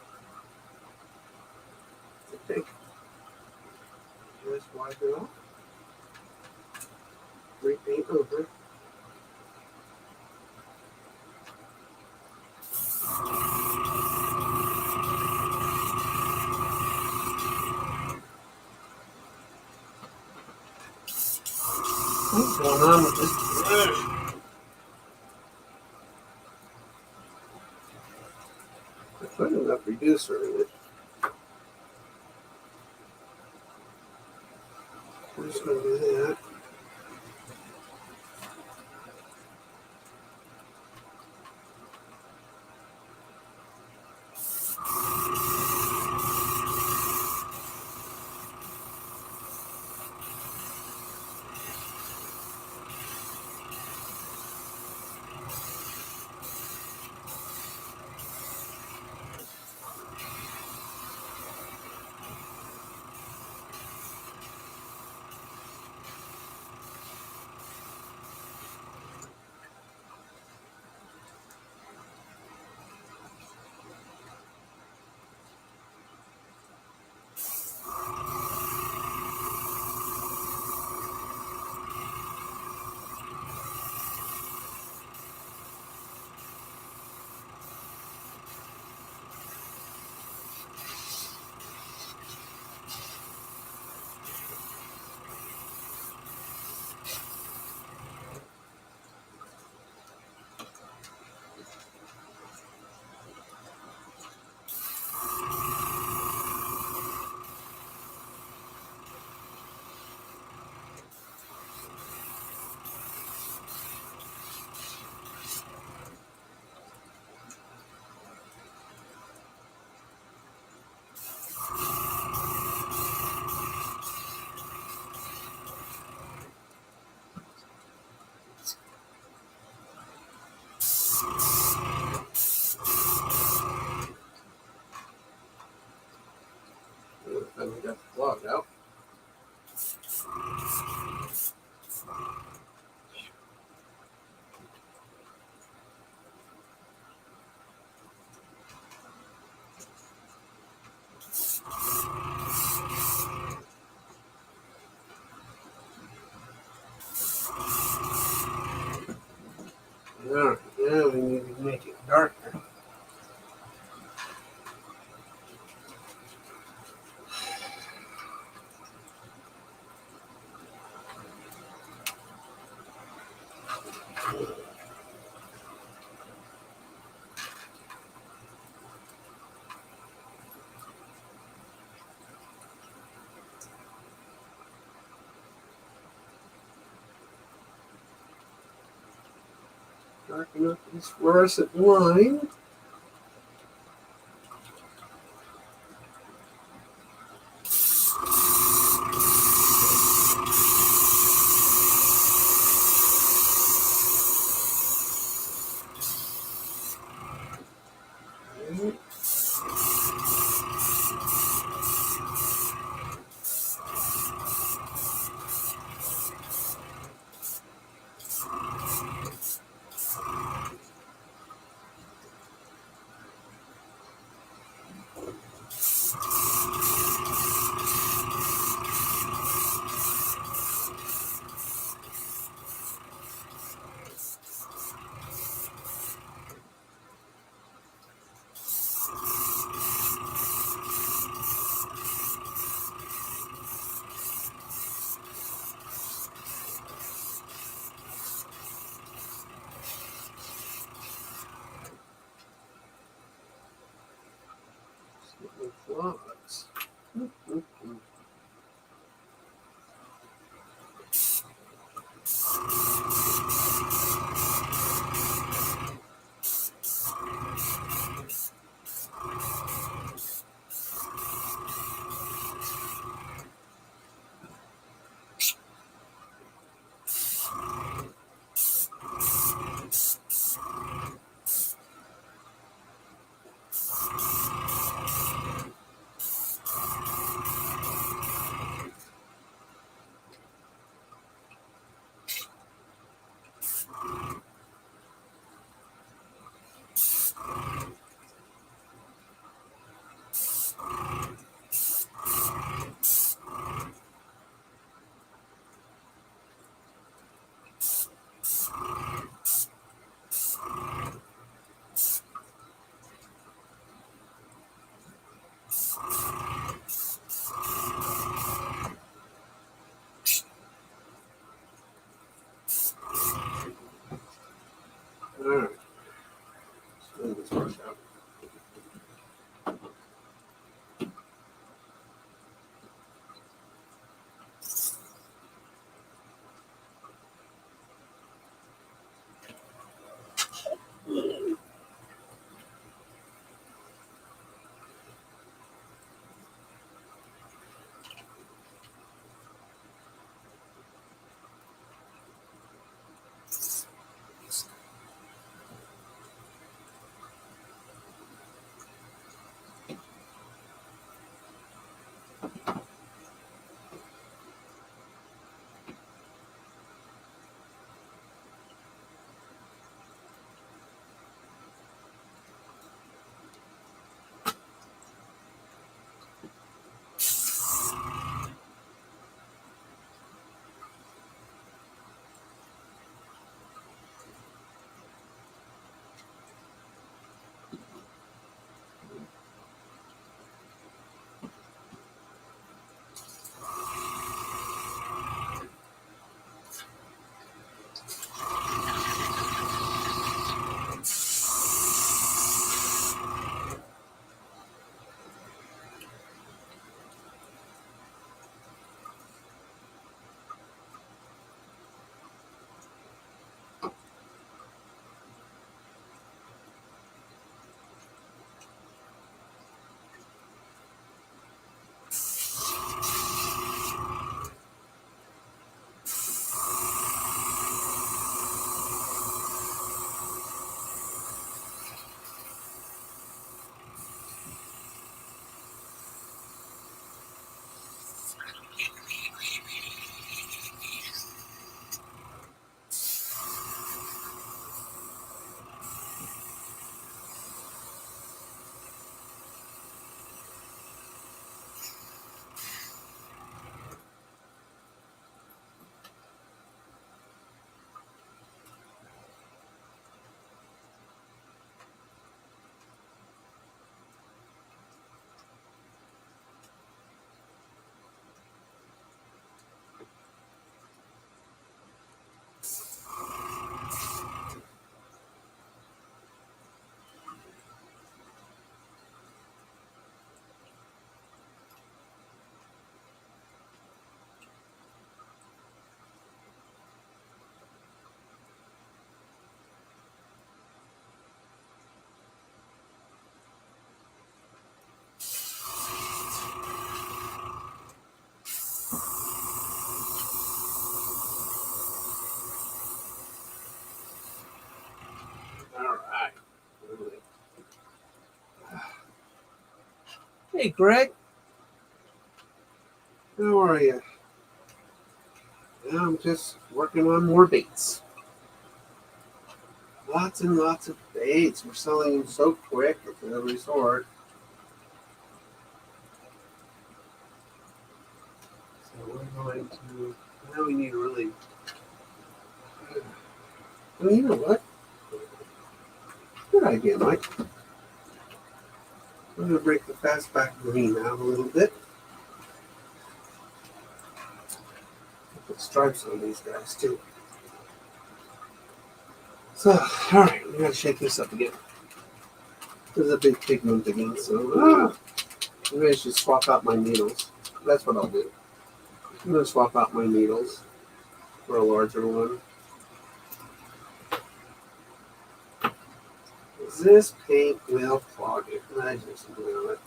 Speaker 1: Okay. Just wipe it off. Repaint over. What's going on with this brush? I put enough reducer in it. I'm just going to do that. And we got the clog out. Alright, now we need to make it darker. Darken up this fluorescent line. bugs. All right. Let's work out. All right. Hey, Greg. How are you? I'm just working on more baits. Lots and lots of baits. We're selling them so quick at the resort. So we're going to. Now we need to really. Well, you know what? Good idea, Mike. I'm going to break the fastback green out a little bit. Put stripes on these guys too. So, all right, we got to shake this up again. This is a big pigment again, so Maybe I should swap out my needles. That's what I'll do. I'm going to swap out my needles for a larger one. This paint will clog it. I just know it.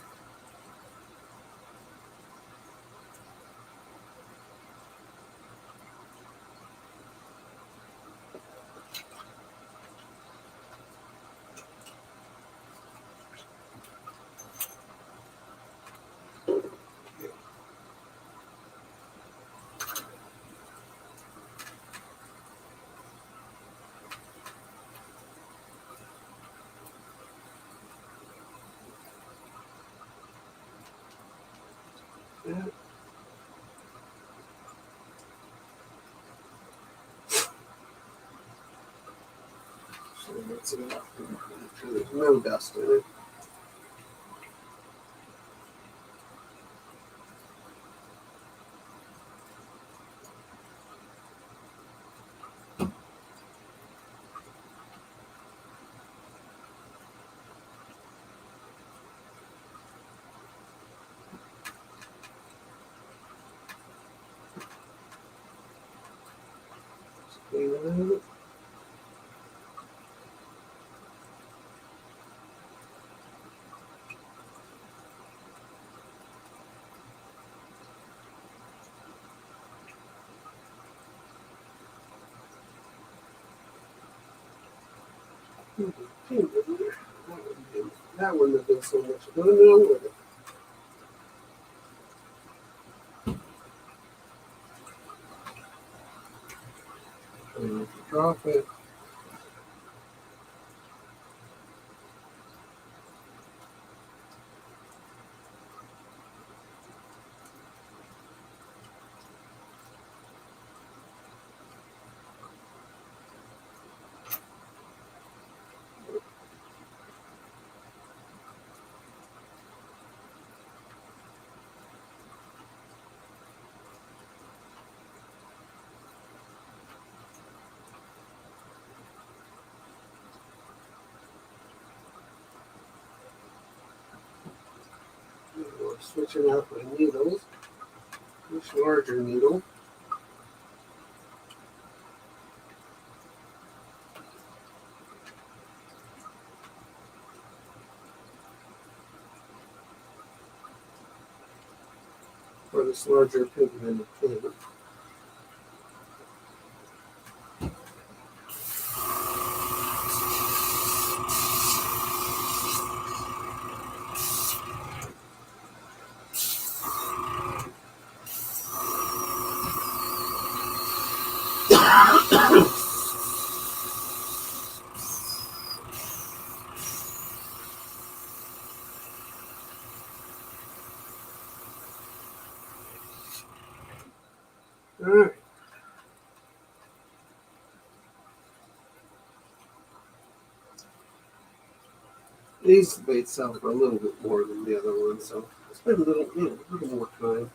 Speaker 1: Yeah. So that's enough. There's no dust in it. Clean it out. That wouldn't have been so much. No, with it. And if you drop it, we're switching out my needles. Much larger needle. For this larger pigmented paint. Alright. These baits sell for a little bit more than the other ones, so spend a little more time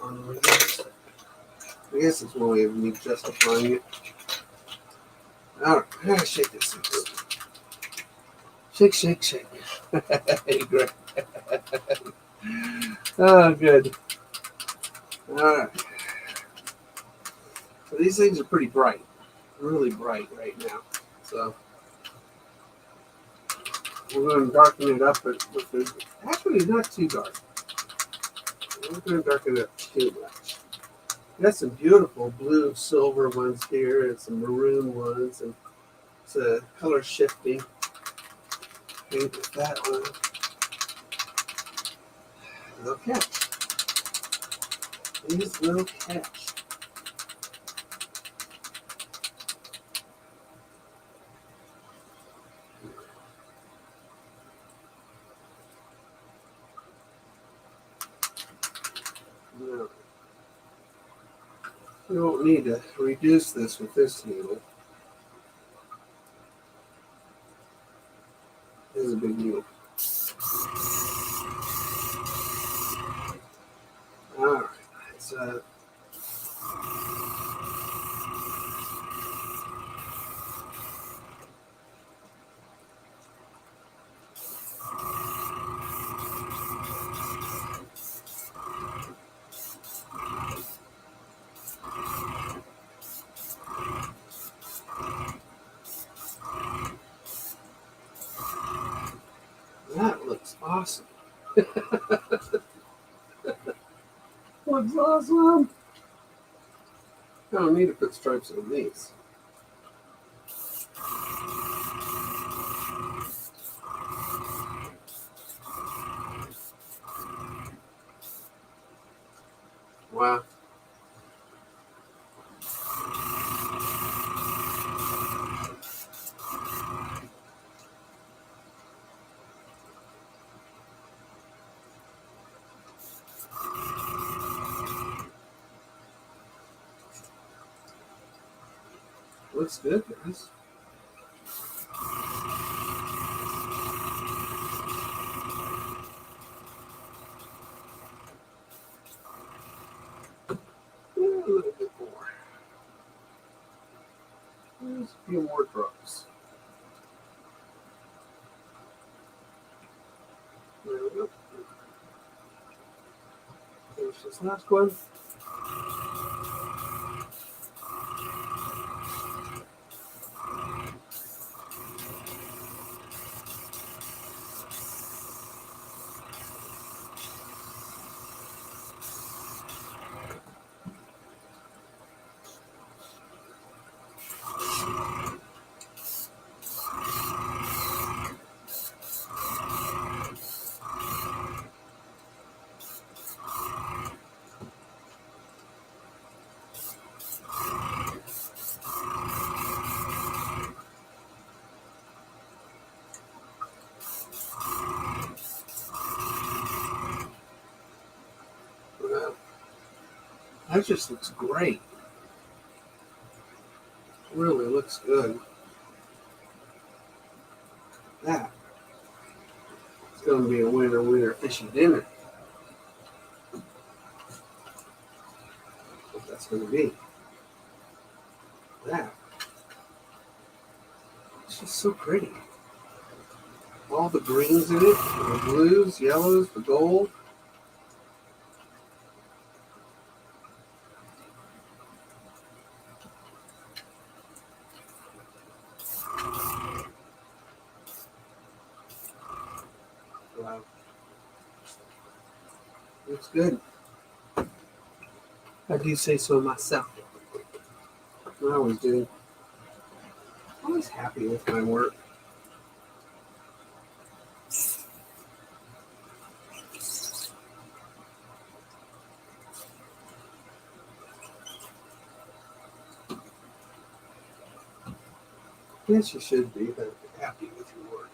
Speaker 1: on this. I guess it's one way of me justifying it. Alright, I gotta shake this thing. Shake, shake, shake. Hey, Greg. Oh, good. Alright. So these things are pretty bright. Really bright right now. So we're going to darken it up with the, actually not too dark. We're going to darken it up too much. Got some beautiful blue silver ones here and some maroon ones, and it's a color shifting. Paint with that one. They'll catch. These will catch. No. We don't need to reduce this with this needle. This is a big needle. Alright, let's Awesome. Looks awesome. I don't need to put stripes on these. Wow. Looks good, guys. Yeah, a little bit more. There's a few more drops. There we go. There's this last one. Wow. That just looks great. Really looks good. That is going to be a winner fishy dinner. What that's going to be. That. It's just so pretty. All the greens in it, the blues, yellows, the gold. Wow. Looks good. I do say so myself. I always do. I'm always happy with my work. Yes, you should be, but happy with your work.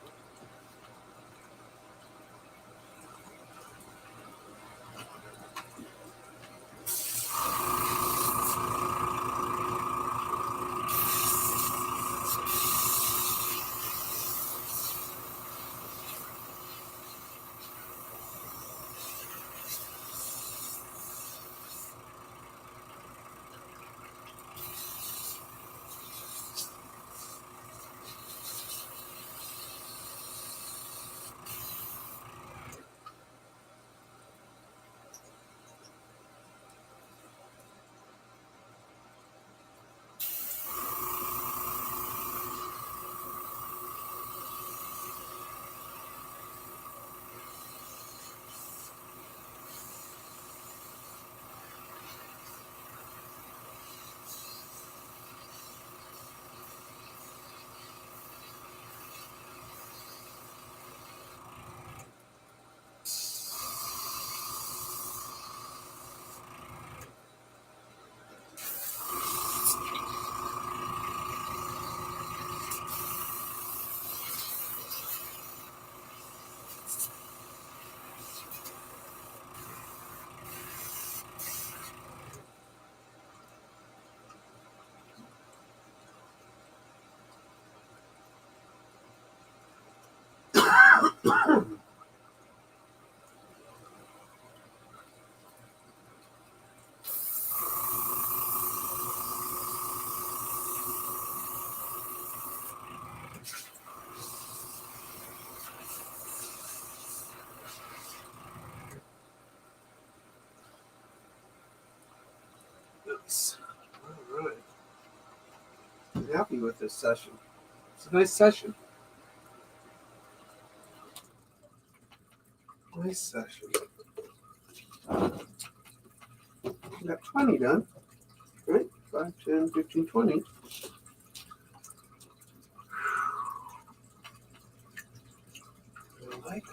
Speaker 1: Nice. All right. I'm happy with this session. It's a nice session. Nice session. We got 20 done. Right? 5, 10, 15, 20. I like it.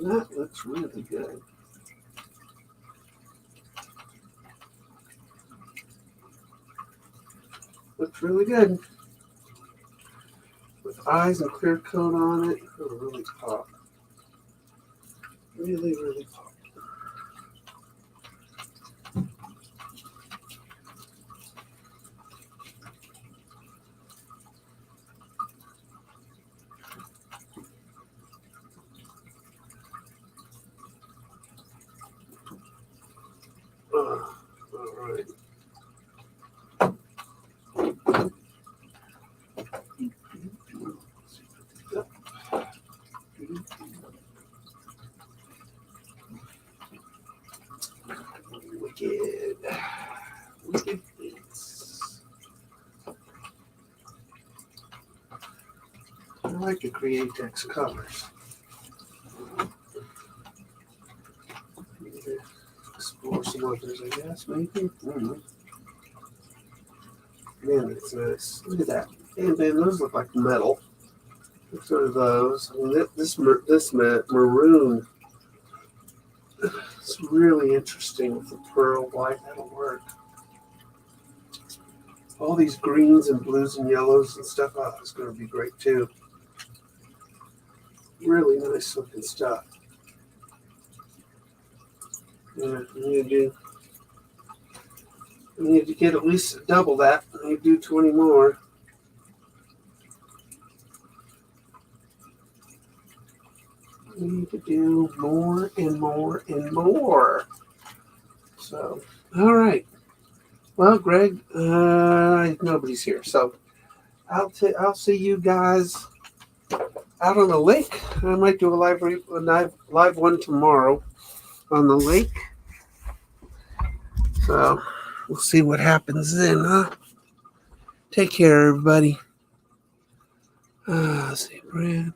Speaker 1: That looks really good. Looks really good. With eyes and clear coat on it, it'll really pop. Really, really pop. All right. Wicked. Wicked things. I like to create text covers. Explore some others, I guess, maybe. I don't know. Man, that's nice. Look at that. And then those look like metal. Look at those. I mean, this maroon. It's really interesting with the pearl white. That'll work. All these greens and blues and yellows and stuff. Oh, it's going to be great too. Really nice looking stuff. Yeah, I need to get at least double that. I need to do 20 more. I need to do more and more and more. So, all right. Well, Greg, nobody's here, so I'll see you guys out on the lake. I might do a live one tomorrow on the lake. So we'll see what happens then, huh? Take care, everybody. Let's see, Brad.